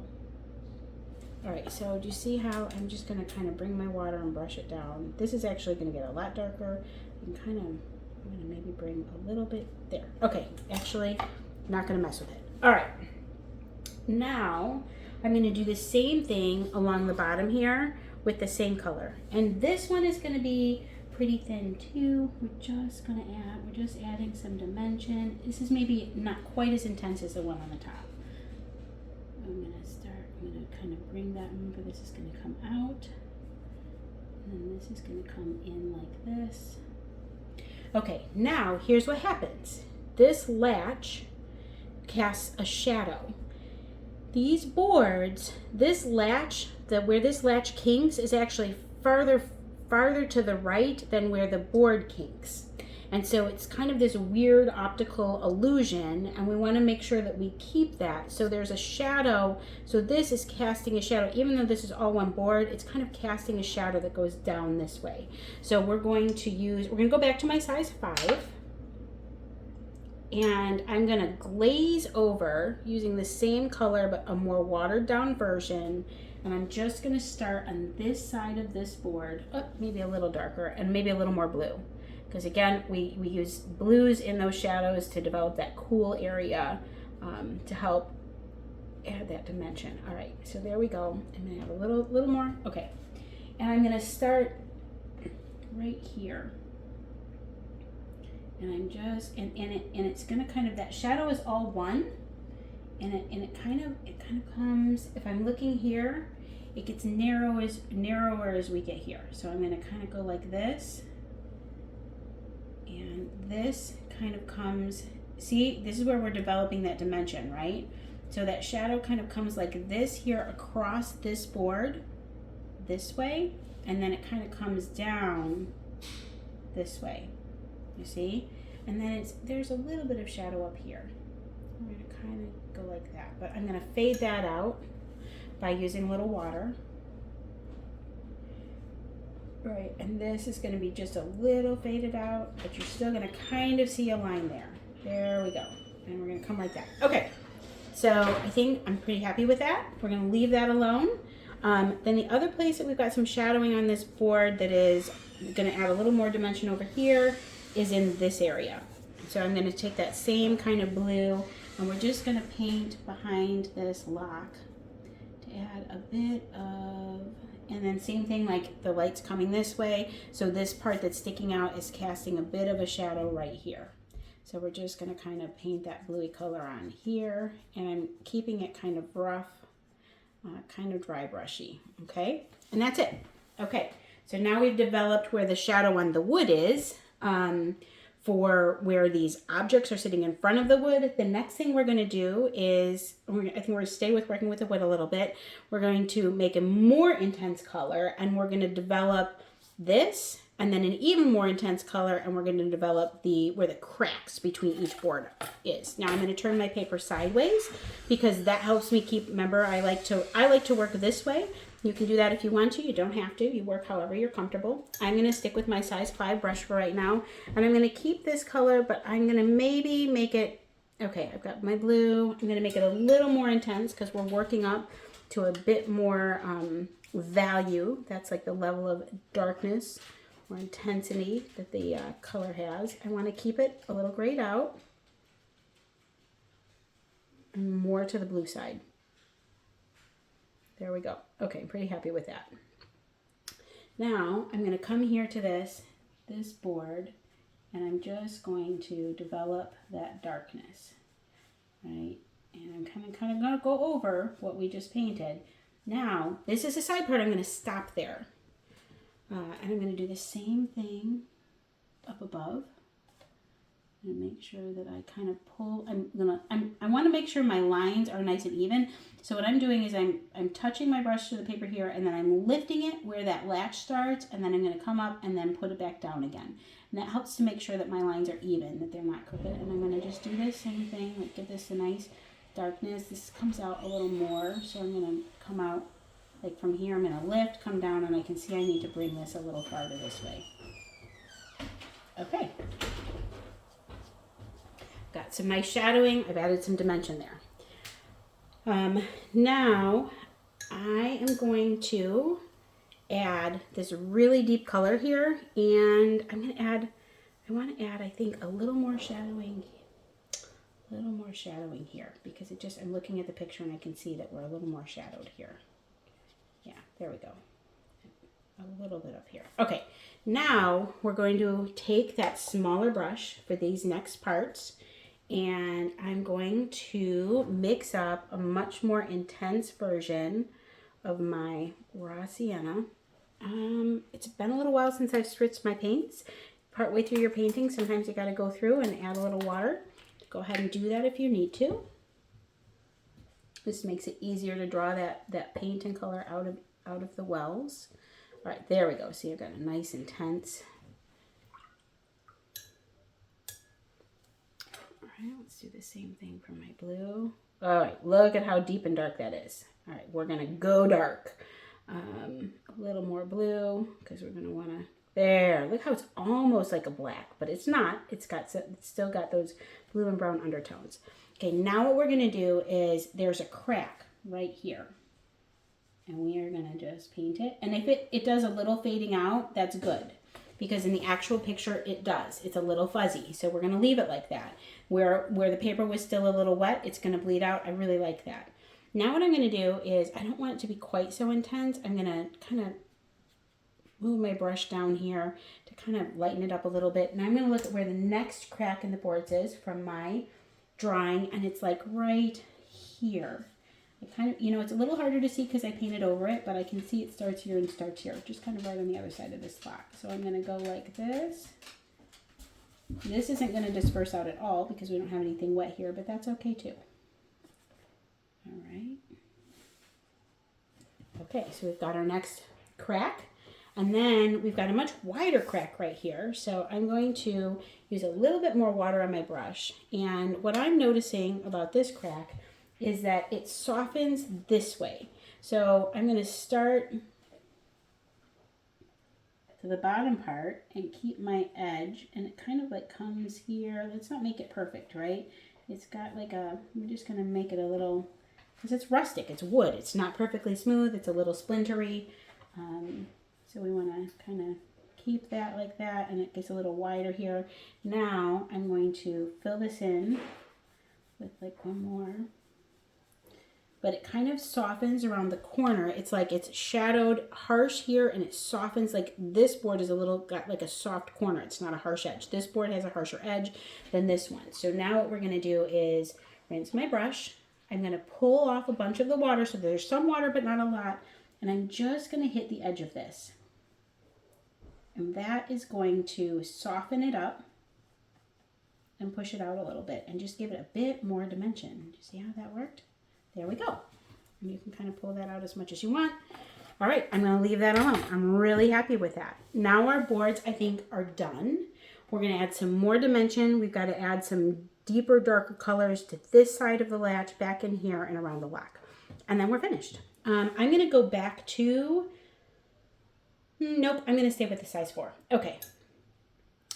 All right, so do you see how I'm just going to kind of bring my water and brush it down? This is actually going to get a lot darker. I'm going to maybe bring a little bit there. Okay, actually, not going to mess with it. All right, now I'm going to do the same thing along the bottom here with the same color. And this one is going to be pretty thin too. We're just adding some dimension. This is maybe not quite as intense as the one on the top. I'm going to kind of bring that, remember this is going to come out, and then this is going to come in like this. Okay, now here's what happens. This latch casts a shadow. These boards, this latch, where this latch kinks is actually farther to the right than where the board kinks. And so it's kind of this weird optical illusion, and we want to make sure that we keep that. So there's a shadow. So this is casting a shadow. Even though this is all one board, it's kind of casting a shadow that goes down this way. So we're going to go back to my size 5. And I'm going to glaze over using the same color, but a more watered down version. And I'm just going to start on this side of this board, maybe a little darker and maybe a little more blue. Because again, we use blues in those shadows to develop that cool area to help add that dimension. All right, so there we go. I'm gonna have a little more, okay. And I'm gonna start right here. And I'm just, and it's gonna kind of, that shadow is all one. And it kind of comes, if I'm looking here, it gets narrower as we get here. So I'm gonna kind of go like this. And this kind of comes, see, this is where we're developing that dimension, right? So that shadow kind of comes like this here across this board, this way, and then it kind of comes down this way, you see? And then there's a little bit of shadow up here. I'm gonna kind of go like that, but I'm gonna fade that out by using a little water. Right, and this is going to be just a little faded out, but you're still going to kind of see a line there. There we go. And we're going to come like that. Okay, so I think I'm pretty happy with that. We're going to leave that alone. Then the other place that we've got some shadowing on this board that is going to add a little more dimension over here is in this area. So I'm going to take that same kind of blue, and we're just going to paint behind this lock to add a bit of... And then same thing, like the light's coming this way. So this part that's sticking out is casting a bit of a shadow right here. So we're just going to kind of paint that bluey color on here. And I'm keeping it kind of rough, kind of dry brushy. Okay, and that's it. Okay, so now we've developed where the shadow on the wood is. For where these objects are sitting in front of the wood, the next thing we're going to do is, I think we're going to stay with working with the wood a little bit. We're going to make a more intense color, and we're going to develop this, and then an even more intense color, and we're going to develop where the cracks between each board is. Now I'm going to turn my paper sideways because that helps me keep. Remember, I like to work this way. You can do that if you want to. You don't have to. You work however you're comfortable. I'm going to stick with my size 5 brush for right now. And I'm going to keep this color, but I'm going to maybe make it, okay, I've got my blue. I'm going to make it a little more intense because we're working up to a bit more value. That's like the level of darkness or intensity that the color has. I want to keep it a little grayed out and more to the blue side. There we go. Okay, I'm pretty happy with that. Now I'm going to come here to this board, and I'm just going to develop that darkness, right? And I'm kind of going to go over what we just painted. Now, this is the side part. I'm going to stop there. And I'm going to do the same thing up above. And make sure that I kind of pull. I want to make sure my lines are nice and even. So what I'm doing is I'm touching my brush to the paper here, and then I'm lifting it where that latch starts, and then I'm going to come up and then put it back down again. And that helps to make sure that my lines are even, that they're not crooked. And I'm going to just do this same thing, like give this a nice darkness. This comes out a little more, so I'm going to come out like from here. I'm going to lift, come down, and I can see I need to bring this a little farther this way. Okay. Got some nice shadowing. I've added some dimension there. Now I am going to add this really deep color here, and I want to add, I think, a little more shadowing here, because I'm looking at the picture and I can see that we're a little more shadowed here. Yeah, there we go. A little bit up here. Okay, now we're going to take that smaller brush for these next parts, and I'm going to mix up a much more intense version of my raw sienna. It's been a little while since I've switched my paints. Partway through your painting, sometimes you got to go through and add a little water. Go ahead and do that if you need to. This makes it easier to draw that paint and color out of the wells. All right, there we go. See, I've got a nice intense. All right, let's do the same thing for my blue. All right, look at how deep and dark that is. All right, we're gonna go dark. A little more blue, because we're gonna wanna, there, look how it's almost like a black, but it's not. It's still got those blue and brown undertones. Okay, now what we're gonna do is, there's a crack right here. And we are gonna just paint it. And if it does a little fading out, that's good. Because in the actual picture, it does. It's a little fuzzy. So we're gonna leave it like that. Where the paper was still a little wet, it's gonna bleed out. I really like that. Now what I'm gonna do is, I don't want it to be quite so intense. I'm gonna kind of move my brush down here to kind of lighten it up a little bit. And I'm gonna look at where the next crack in the boards is from my drawing, and it's like right here. It kind of, it's a little harder to see because I painted over it, but I can see it starts here and starts here, just kind of right on the other side of this block. So I'm going to go like this. This isn't going to disperse out at all because we don't have anything wet here, but that's okay too. All right. Okay, so we've got our next crack, and then we've got a much wider crack right here. So I'm going to use a little bit more water on my brush, and what I'm noticing about this crack is that it softens this way. So I'm going to start to the bottom part and keep my edge, and it kind of like comes here. Let's not make it perfect, right? It's got like we're just going to make it a little, because it's rustic, it's wood. It's not perfectly smooth, it's a little splintery. So we want to kind of keep that like that, and it gets a little wider here. Now I'm going to fill this in with like one more. But it kind of softens around the corner. It's like it's shadowed harsh here, and it softens. Like this board is got like a soft corner. It's not a harsh edge. This board has a harsher edge than this one. So now what we're gonna do is rinse my brush. I'm gonna pull off a bunch of the water, so there's some water but not a lot, and I'm just gonna hit the edge of this. And that is going to soften it up and push it out a little bit and just give it a bit more dimension. Do you see how that worked? There we go. And you can kind of pull that out as much as you want. All right, I'm gonna leave that alone. I'm really happy with that. Now our boards, I think, are done. We're gonna add some more dimension. We've got to add some deeper, darker colors to this side of the latch, back in here and around the lock. And then we're finished. I'm gonna go back to, nope, I'm gonna stay with the size 4. Okay.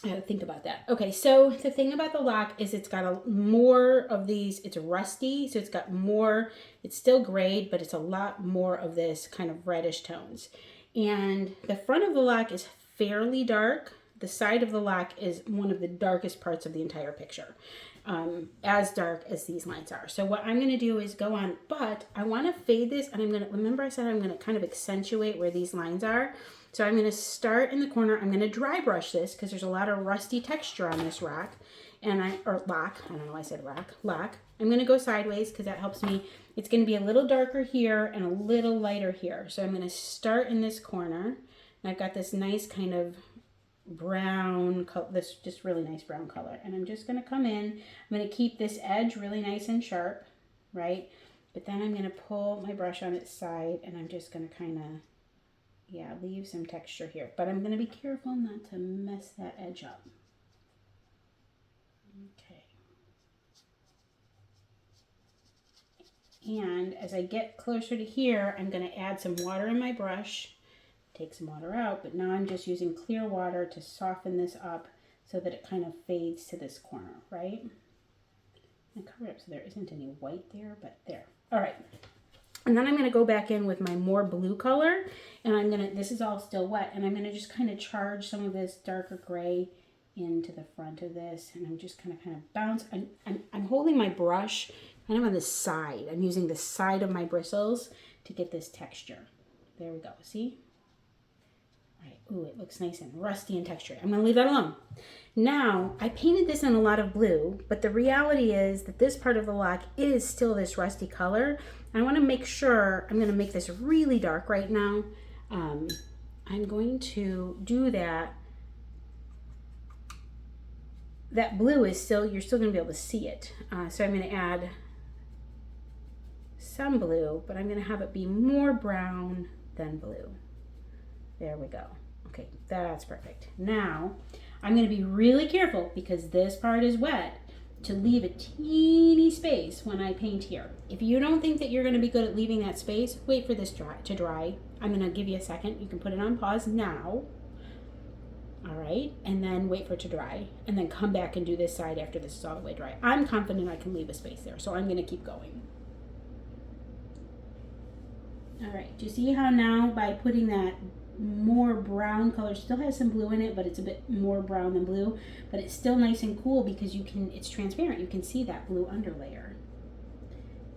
I gotta think about that. Okay, so the thing about the lock is it's got more of these, it's rusty, so it's got more, it's still grayed, but it's a lot more of this kind of reddish tones. And the front of the lock is fairly dark. The side of the lock is one of the darkest parts of the entire picture, as dark as these lines are. So what I'm gonna do is go on, but I wanna fade this, and I'm gonna, remember I said I'm gonna kind of accentuate where these lines are. So I'm going to start in the corner. I'm going to dry brush this because there's a lot of rusty texture on this rock. and or lock, I don't know why I said lock. I'm going to go sideways because that helps me. It's going to be a little darker here and a little lighter here. So I'm going to start in this corner. And I've got this nice kind of brown color, this just really nice brown color. And I'm just going to come in. I'm going to keep this edge really nice and sharp, right? But then I'm going to pull my brush on its side and I'm just going to kind of, yeah, leave some texture here. But I'm going to be careful not to mess that edge up. Okay. And as I get closer to here, I'm going to add some water in my brush, take some water out, but now I'm just using clear water to soften this up so that it kind of fades to this corner, right? And cover it up so there isn't any white there, but there. All right. And then I'm going to go back in with my more blue color, and I'm going to, this is all still wet, and I'm going to just kind of charge some of this darker gray into the front of this, and I'm just kind of bounce. I'm holding my brush kind of on the side. I'm using the side of my bristles to get this texture. There we go. See? All right. Ooh, it looks nice and rusty in texture. I'm going to leave that alone. Now, I painted this in a lot of blue, but the reality is that this part of the lock is still this rusty color. I want to make sure, I'm going to make this really dark right now. I'm going to do that. That blue is still, you're still going to be able to see it. So I'm going to add some blue, but I'm going to have it be more brown than blue. There we go. Okay, that's perfect. Now, I'm going to be really careful because this part is wet to leave a teeny space when I paint here. If you don't think that you're going to be good at leaving that space, wait for this to dry. I'm going to give you a second. You can put it on pause now. All right, and then wait for it to dry, and then come back and do this side after this is all the way dry. I'm confident I can leave a space there, so I'm going to keep going. All right, do you see how now by putting that more brown color, still has some blue in it, but it's a bit more brown than blue, but it's still nice and cool because you can, it's transparent. You can see that blue underlayer.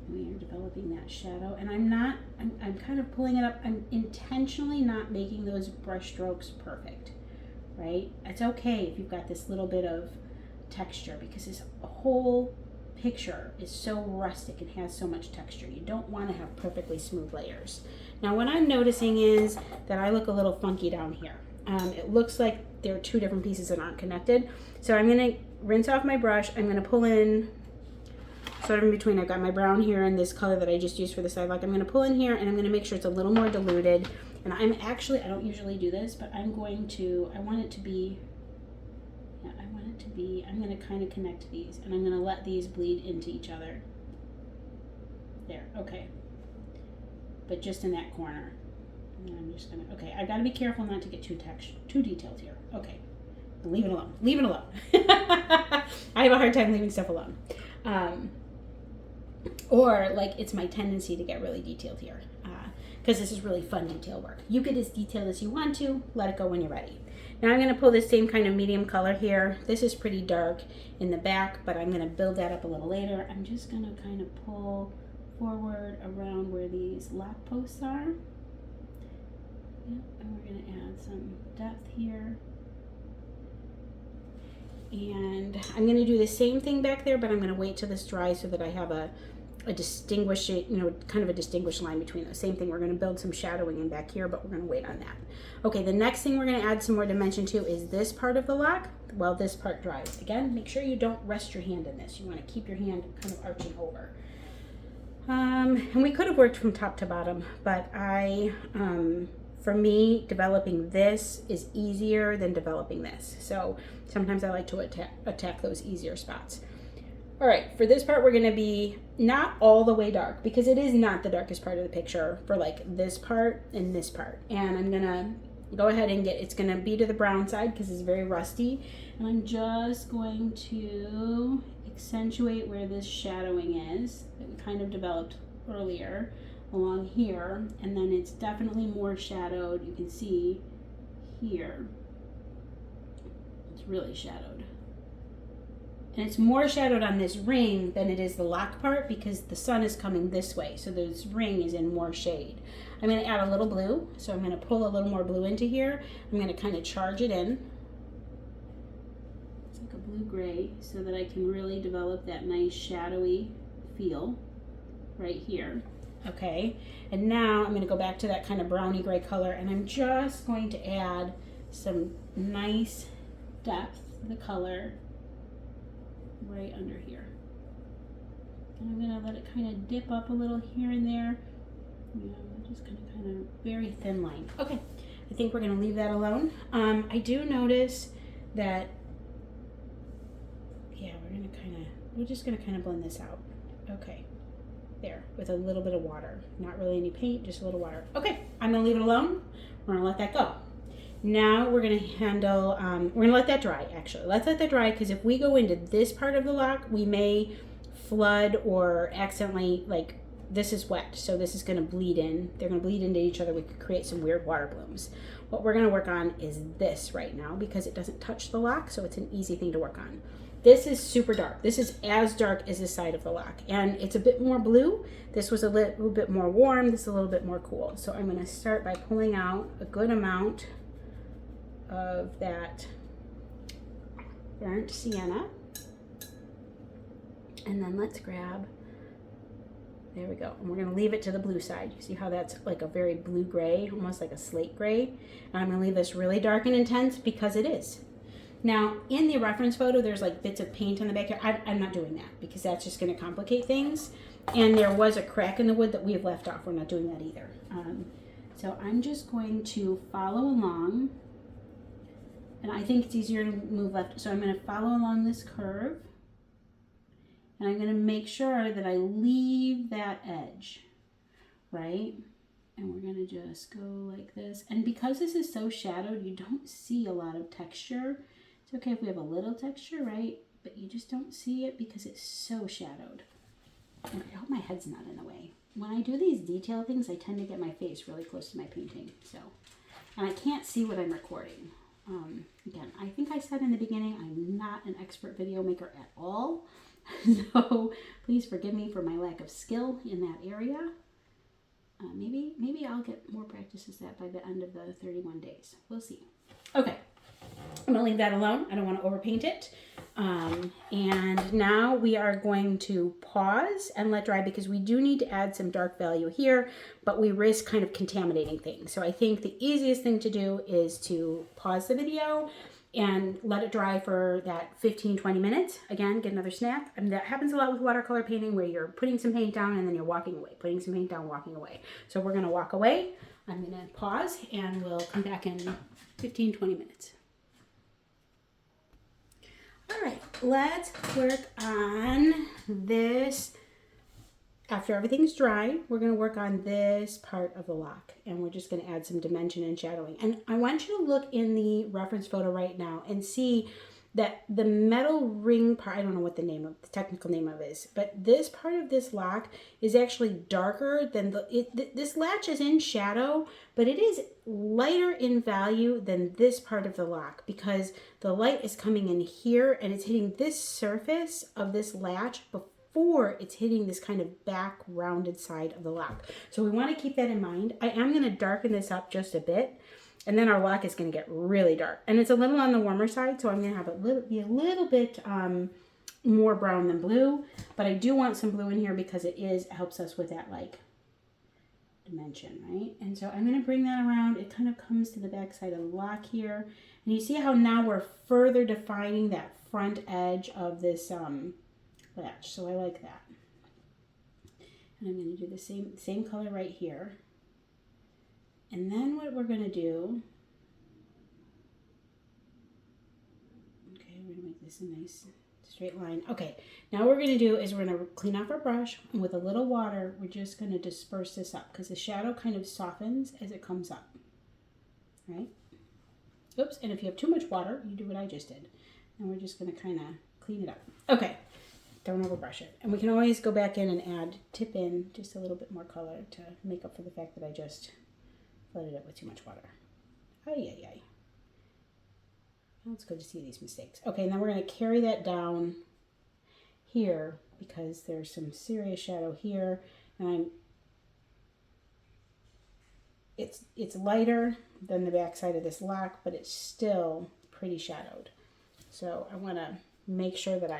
We are developing that shadow, and I'm kind of pulling it up. I'm intentionally not making those brush strokes perfect, right? It's okay if you've got this little bit of texture because this whole picture is so rustic and has so much texture. You don't want to have perfectly smooth layers. Now what I'm noticing is that I look a little funky down here. It looks like there are two different pieces that aren't connected. So I'm going to rinse off my brush. I'm going to pull in sort of in between. I've got my brown here and this color that I just used for the side lock. I'm going to pull in here and I'm going to make sure it's a little more diluted. And I'm actually, I don't usually do this, but I'm going to, I want it to be, I'm going to kind of connect these and I'm going to let these bleed into each other. There, okay. But just in that corner. And I'm just going to, okay, I've got to be careful not to get too detailed here. Okay, leave it alone. Leave it alone. I have a hard time leaving stuff alone. Or like it's my tendency to get really detailed here. Because this is really fun detail work. You get as detailed as you want to, let it go when you're ready. Now I'm going to pull this same kind of medium color here. This is pretty dark in the back, but I'm going to build that up a little later. I'm just going to kind of pull forward around where these lock posts are. Yep, and we're going to add some depth here. And I'm going to do the same thing back there, but I'm going to wait till this dries so that I have a distinguished, kind of a distinguished line between those. Same thing, we're going to build some shadowing in back here, but we're going to wait on that. Okay, the next thing we're going to add some more dimension to is this part of the lock while this part dries. Again, make sure you don't rest your hand in this. You want to keep your hand kind of arching over. And we could have worked from top to bottom, but for me, developing this is easier than developing this. So sometimes I like to attack those easier spots. All right, for this part, we're going to be not all the way dark because it is not the darkest part of the picture for like this part and this part. And I'm going to go ahead and it's going to be to the brown side because it's very rusty. And I'm just going to accentuate where this shadowing is that we kind of developed earlier along here. And then it's definitely more shadowed. You can see here, it's really shadowed. And it's more shadowed on this ring than it is the lock part because the sun is coming this way. So this ring is in more shade. I'm going to add a little blue. So I'm going to pull a little more blue into here. I'm going to kind of charge it in. It's like a blue-gray so that I can really develop that nice shadowy feel right here. Okay, and now I'm going to go back to that kind of browny gray color, and I'm just going to add some nice depth to the color right under here. And I'm going to let it kind of dip up a little here and there. You know, just kind of very thin line. Okay, I think we're going to leave that alone. I do notice that, yeah, we're just going to kind of blend this out. Okay, there, with a little bit of water. Not really any paint, just a little water. Okay, I'm going to leave it alone. We're going to let that go. Now we're going to handle, we're going to let that dry, actually. Let's let that dry, because if we go into this part of the lock, we may flood or accidentally, like, this is wet, so this is going to bleed in. They're going to bleed into each other. We could create some weird water blooms. What we're going to work on is this right now, because it doesn't touch the lock, so it's an easy thing to work on. This is super dark. This is as dark as the side of the lock, and it's a bit more blue. This was a little bit more warm. This is a little bit more cool. So I'm going to start by pulling out a good amount of that burnt sienna. And then let's grab, there we go. And we're gonna leave it to the blue side. You see how that's like a very blue-gray, almost like a slate gray? And I'm gonna leave this really dark and intense because it is. Now, in the reference photo, there's like bits of paint on the back here. I'm not doing that because that's just gonna complicate things. And there was a crack in the wood that we have left off. We're not doing that either. So I'm just going to follow along. And I think it's easier to move left. So I'm gonna follow along this curve. And I'm going to make sure that I leave that edge, right? And we're going to just go like this. And because this is so shadowed, you don't see a lot of texture. It's okay if we have a little texture, right? But you just don't see it because it's so shadowed. And I hope my head's not in the way. When I do these detail things, I tend to get my face really close to my painting. So, and I can't see what I'm recording. Again, I think I said in the beginning, I'm not an expert video maker at all. So please forgive me for my lack of skill in that area. Maybe I'll get more practice as that by the end of the 31 days. We'll see. Okay, I'm gonna leave that alone. I don't want to overpaint it. And now we are going to pause and let dry because we do need to add some dark value here, but we risk kind of contaminating things. So I think the easiest thing to do is to pause the video and let it dry for that 15-20 minutes. Again, get another snack. And that happens a lot with watercolor painting where you're putting some paint down and then you're walking away, putting some paint down, walking away. So we're gonna walk away. I'm gonna pause and we'll come back in 15-20 minutes. All right, let's work on this. After everything's dry, we're going to work on this part of the lock, and we're just going to add some dimension and shadowing. And I want you to look in the reference photo right now and see that the metal ring part, I don't know what the technical name of it is, but this part of this lock is actually darker than this latch is in shadow, but it is lighter in value than this part of the lock because the light is coming in here and it's hitting this surface of this latch before it's hitting this kind of back rounded side of the lock. So we want to keep that in mind. I am going to darken this up just a bit, and then our lock is going to get really dark. And it's a little on the warmer side, so I'm going to have it be a little bit more brown than blue, but I do want some blue in here because it helps us with that like dimension, right? And so I'm going to bring that around. It kind of comes to the back side of the lock here. And you see how now we're further defining that front edge of this latch, so I like that. And I'm going to do the same color right here. And then what we're going to do, okay, we're going to make this a nice straight line. Okay, now what we're going to do is we're going to clean off our brush, and with a little water, we're just going to disperse this up because the shadow kind of softens as it comes up, right? Oops, and if you have too much water, you do what I just did. And we're just going to kind of clean it up. Okay. Don't overbrush it. And we can always go back in and tip in just a little bit more color to make up for the fact that I just flooded it with too much water. Ay, ay, ay. Well, it's good to see these mistakes. Okay, and then we're going to carry that down here because there's some serious shadow here. And it's lighter than the back side of this lock, but it's still pretty shadowed. So I want to make sure that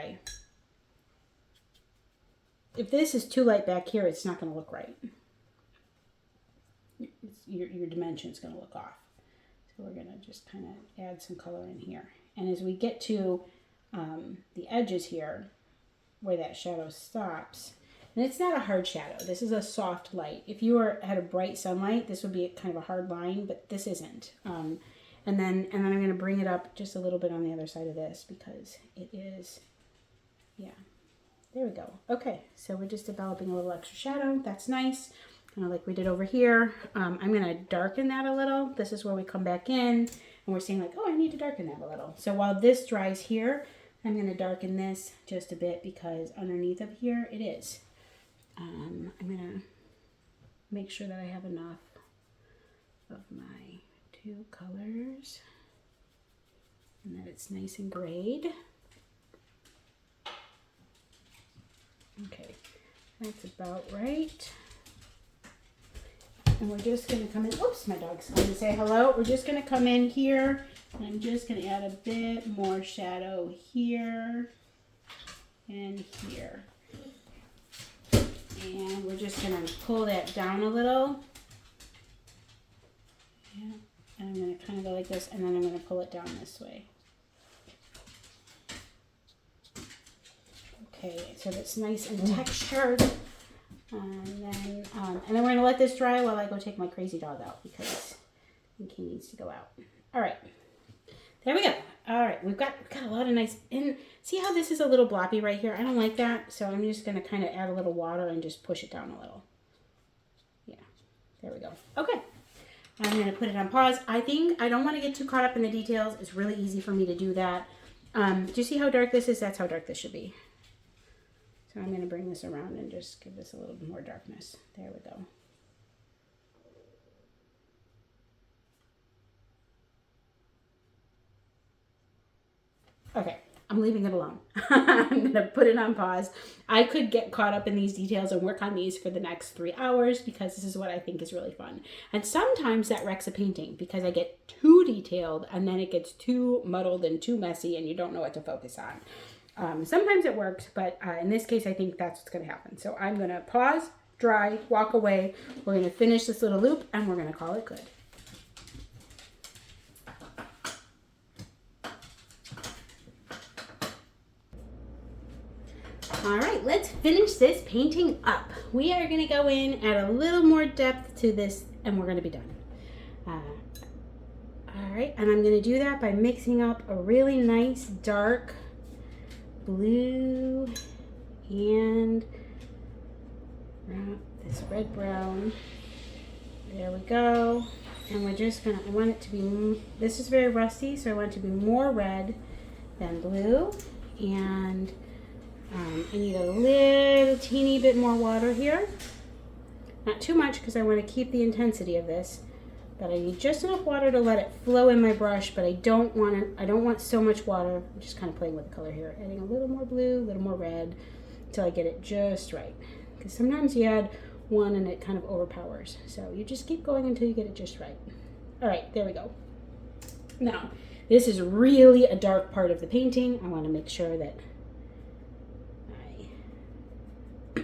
if this is too light back here, it's not going to look right. Your dimension's going to look off. So we're going to just kind of add some color in here. And as we get to the edges here, where that shadow stops, and it's not a hard shadow. This is a soft light. If you had a bright sunlight, this would be kind of a hard line, but this isn't. And then I'm going to bring it up just a little bit on the other side of this because it is, yeah. There we go. Okay, so we're just developing a little extra shadow. That's nice. Kind of like we did over here. I'm going to darken that a little. This is where we come back in and we're saying like, oh, I need to darken that a little. So while this dries here, I'm going to darken this just a bit because underneath of here it is. I'm going to make sure that I have enough of my two colors and that it's nice and grayed. Okay, that's about right. And we're just going to come in. Oops, my dog's going to say hello. We're just going to come in here. And I'm just going to add a bit more shadow here and here. And we're just going to pull that down a little. Yeah. And I'm going to kind of go like this. And then I'm going to pull it down this way. Okay, so that's nice and textured. And then we're going to let this dry while I go take my crazy dog out because I think he needs to go out. All right, there we go. All right, we've got a lot of nice, and see how this is a little bloppy right here? I don't like that, so I'm just going to kind of add a little water and just push it down a little. Yeah, there we go. Okay, I'm going to put it on pause. I think I don't want to get too caught up in the details. It's really easy for me to do that. Do you see how dark this is? That's how dark this should be. So I'm going to bring this around and just give this a little bit more darkness. There we go. Okay, I'm leaving it alone. I'm going to put it on pause. I could get caught up in these details and work on these for the next 3 hours because this is what I think is really fun. And sometimes that wrecks a painting because I get too detailed and then it gets too muddled and too messy and you don't know what to focus on. Sometimes it works, but in this case, I think that's what's going to happen. So I'm going to pause, dry, walk away. We're going to finish this little loop, and we're going to call it good. All right, let's finish this painting up. We are going to go in, add a little more depth to this, and we're going to be done. All right, and I'm going to do that by mixing up a really nice dark blue and this red brown. There we go. And we're just gonna, I want it to be, this is very rusty, so I want it to be more red than blue. And I need a little teeny bit more water here. Not too much because I want to keep the intensity of this. But I need just enough water to let it flow in my brush, but I don't want so much water. I'm just kind of playing with the color here. Adding a little more blue, a little more red, until I get it just right. Because sometimes you add one and it kind of overpowers. So you just keep going until you get it just right. All right, there we go. Now, this is really a dark part of the painting. I want to make sure that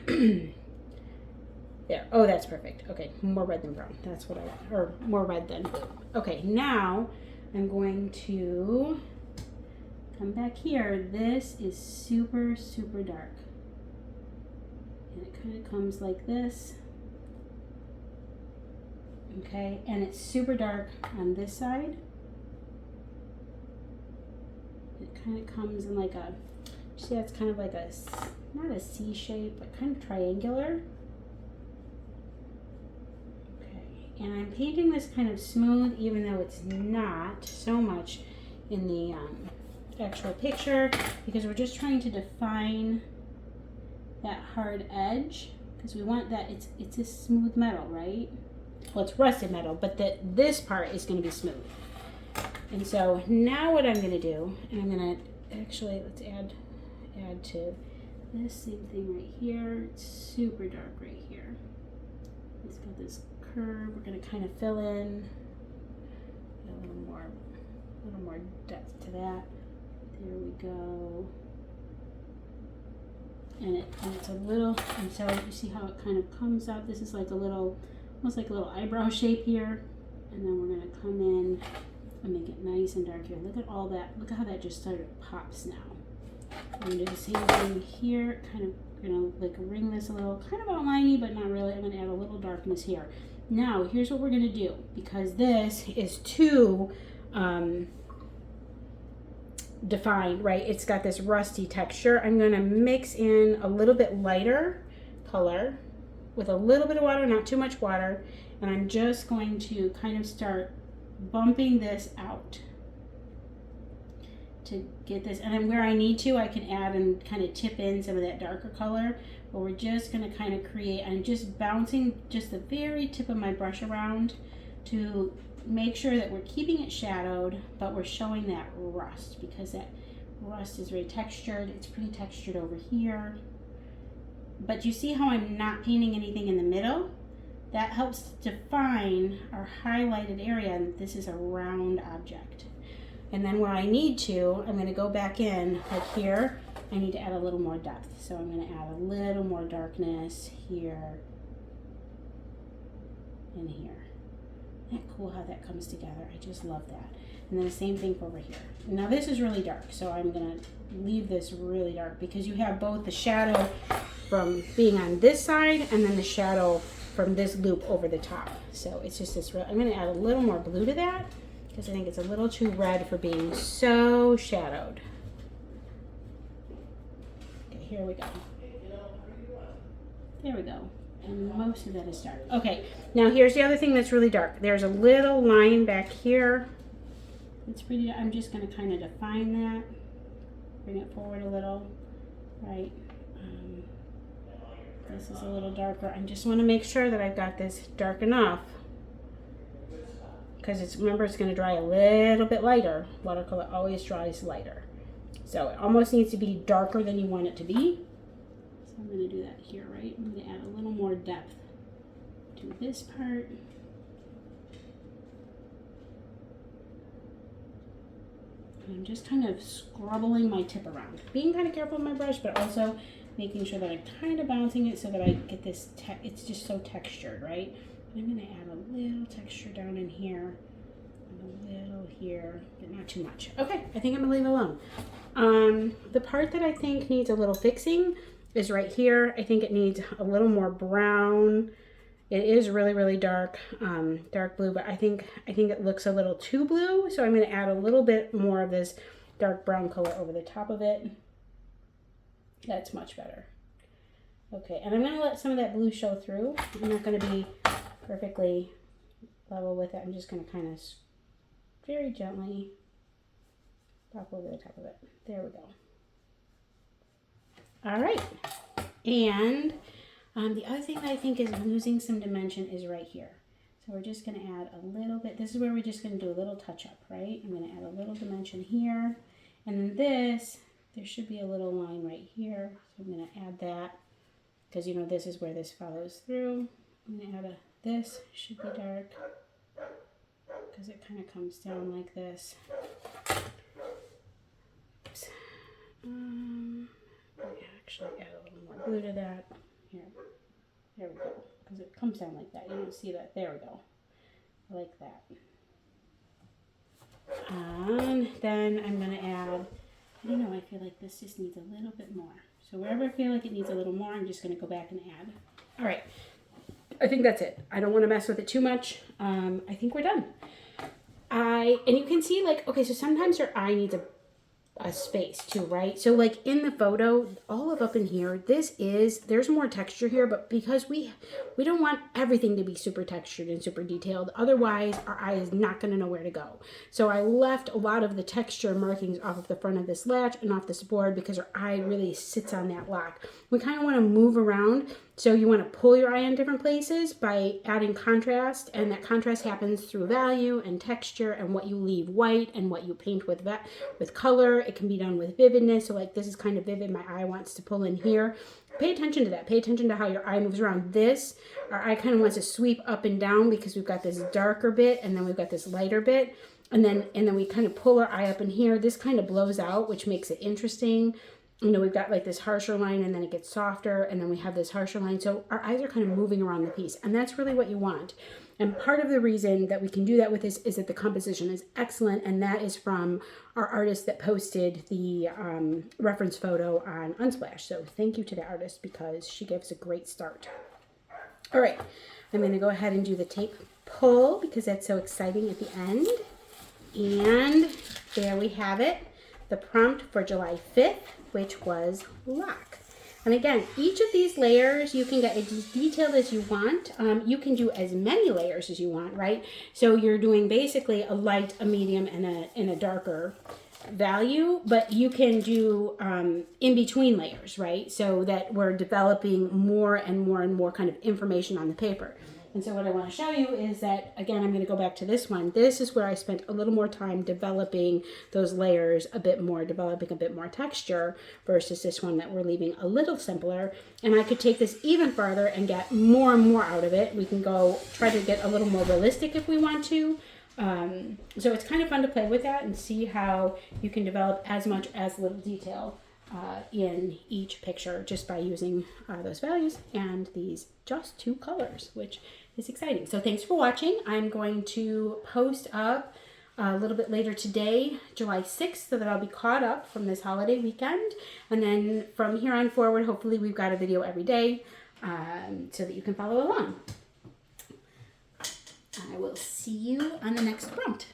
I... There. Oh, that's perfect. Okay, more red than brown. That's what I want. Or more red than blue. Okay, now I'm going to come back here. This is super, super dark. And it kind of comes like this. Okay, and it's super dark on this side. It kind of comes in like a, see, that's kind of like a, not a C shape, but kind of triangular. And I'm painting this kind of smooth, even though it's not so much in the actual picture, because we're just trying to define that hard edge, because we want that, it's a smooth metal, right? Well, it's rusted metal, but this part is going to be smooth. And so now what I'm going to do, and I'm going to, actually, let's add to this same thing right here. It's super dark right here. It's got this curve. We're going to kind of fill in a little more depth to that. There we go. and it's a little, and so you see how it kind of comes up. This is like a little, almost like a little eyebrow shape here, and then we're going to come in and make it nice and dark here. Look at all that. Look at how that just started pops now. I'm going to do the same thing here, kind of, you know, like ring this a little, kind of outliney, but not really. I'm going to add a little darkness here. Now, here's what we're going to do, because this is too defined, right? It's got this rusty texture. I'm going to mix in a little bit lighter color with a little bit of water, not too much water, and I'm just going to kind of start bumping this out to get this, and then where I need to, I can add and kind of tip in some of that darker color, but we're just going to kind of create, I'm just bouncing just the very tip of my brush around to make sure that we're keeping it shadowed, but we're showing that rust, because that rust is very textured. It's pretty textured over here, but you see how I'm not painting anything in the middle? That helps define our highlighted area, and this is a round object. And then where I need to, I'm going to go back in, like here, I need to add a little more depth. So I'm going to add a little more darkness here and here. Isn't that cool how that comes together? I just love that. And then the same thing over here. Now this is really dark, so I'm going to leave this really dark, because you have both the shadow from being on this side and then the shadow from this loop over the top. So it's just this real, I'm going to add a little more blue to that, because I think it's a little too red for being so shadowed. Okay, here we go. There we go. And most of that is dark. Okay, now here's the other thing that's really dark. There's a little line back here. It's pretty, I'm just going to kind of define that. Bring it forward a little, right? This is a little darker. I just want to make sure that I've got this dark enough, because it's, remember, it's going to dry a little bit lighter. Watercolor always dries lighter. So it almost needs to be darker than you want it to be. So I'm going to do that here, right? I'm going to add a little more depth to this part. And I'm just kind of scrubbling my tip around. Being kind of careful with my brush, but also making sure that I'm kind of bouncing it so that I get this, it's just so textured, right? I'm going to add a little texture down in here, and a little here, but not too much. Okay, I think I'm going to leave it alone. The part that I think needs a little fixing is right here. I think it needs a little more brown. It is really, really dark, dark blue, but I think it looks a little too blue, so I'm going to add a little bit more of this dark brown color over the top of it. That's much better. Okay, and I'm going to let some of that blue show through. I'm not going to be perfectly level with it. I'm just going to kind of very gently pop over the top of it. There we go. All right, and the other thing that I think is losing some dimension is right here. So we're just going to add a little bit. This is where we're just going to do a little touch up, right? I'm going to add a little dimension here, and then this, there should be a little line right here. So I'm going to add that, because you know this is where this follows through. I'm going to add this should be dark, because it kind of comes down like this. Oops. Actually add a little more blue to that. Here, there we go, because it comes down like that. You don't see that. There we go, like that. And then I'm going to add, I don't know, I feel like this just needs a little bit more. So wherever I feel like it needs a little more, I'm just going to go back and add. All right, I think that's it. I don't want to mess with it too much. I think we're done. And you can see, like, okay, so sometimes your eye needs a space too, right? So like in the photo, all of up in here, there's more texture here, but because we don't want everything to be super textured and super detailed, otherwise our eye is not going to know where to go. So I left a lot of the texture markings off of the front of this latch and off this board, because our eye really sits on that lock. We kind of want to move around, so you want to pull your eye in different places by adding contrast, and that contrast happens through value and texture and what you leave white and what you paint with color. It can be done with vividness. So like this is kind of vivid. My eye wants to pull in here. Pay attention to that. Pay attention to how your eye moves around. Our eye kind of wants to sweep up and down, because we've got this darker bit and then we've got this lighter bit. And then we kind of pull our eye up in here. This kind of blows out, which makes it interesting. you know, we've got like this harsher line and then it gets softer and then we have this harsher line. So our eyes are kind of moving around the piece, and that's really what you want. And part of the reason that we can do that with this is that the composition is excellent, and that is from our artist that posted the reference photo on Unsplash. So thank you to the artist because she gives a great start. All right, I'm going to go ahead and do the tape pull because that's so exciting at the end. And there we have it, the prompt for July 5th, which was lock. And again, each of these layers, you can get as detailed as you want. You can do as many layers as you want, right? So you're doing basically a light, a medium, and a darker value, but you can do in between layers, right? So that we're developing more and more and more kind of information on the paper. And so what I want to show you is that, again, I'm going to go back to this one. This is where I spent a little more time developing those layers a bit more, developing a bit more texture versus this one that we're leaving a little simpler. And I could take this even farther and get more and more out of it. We can go try to get a little more realistic if we want to. So it's kind of fun to play with that and see how you can develop as much as little detail in each picture just by using those values and these just two colors, which is exciting. So thanks for watching. I'm going to post up a little bit later today, July 6th, so that I'll be caught up from this holiday weekend. And then from here on forward, hopefully we've got a video every day so that you can follow along. I will see you on the next prompt.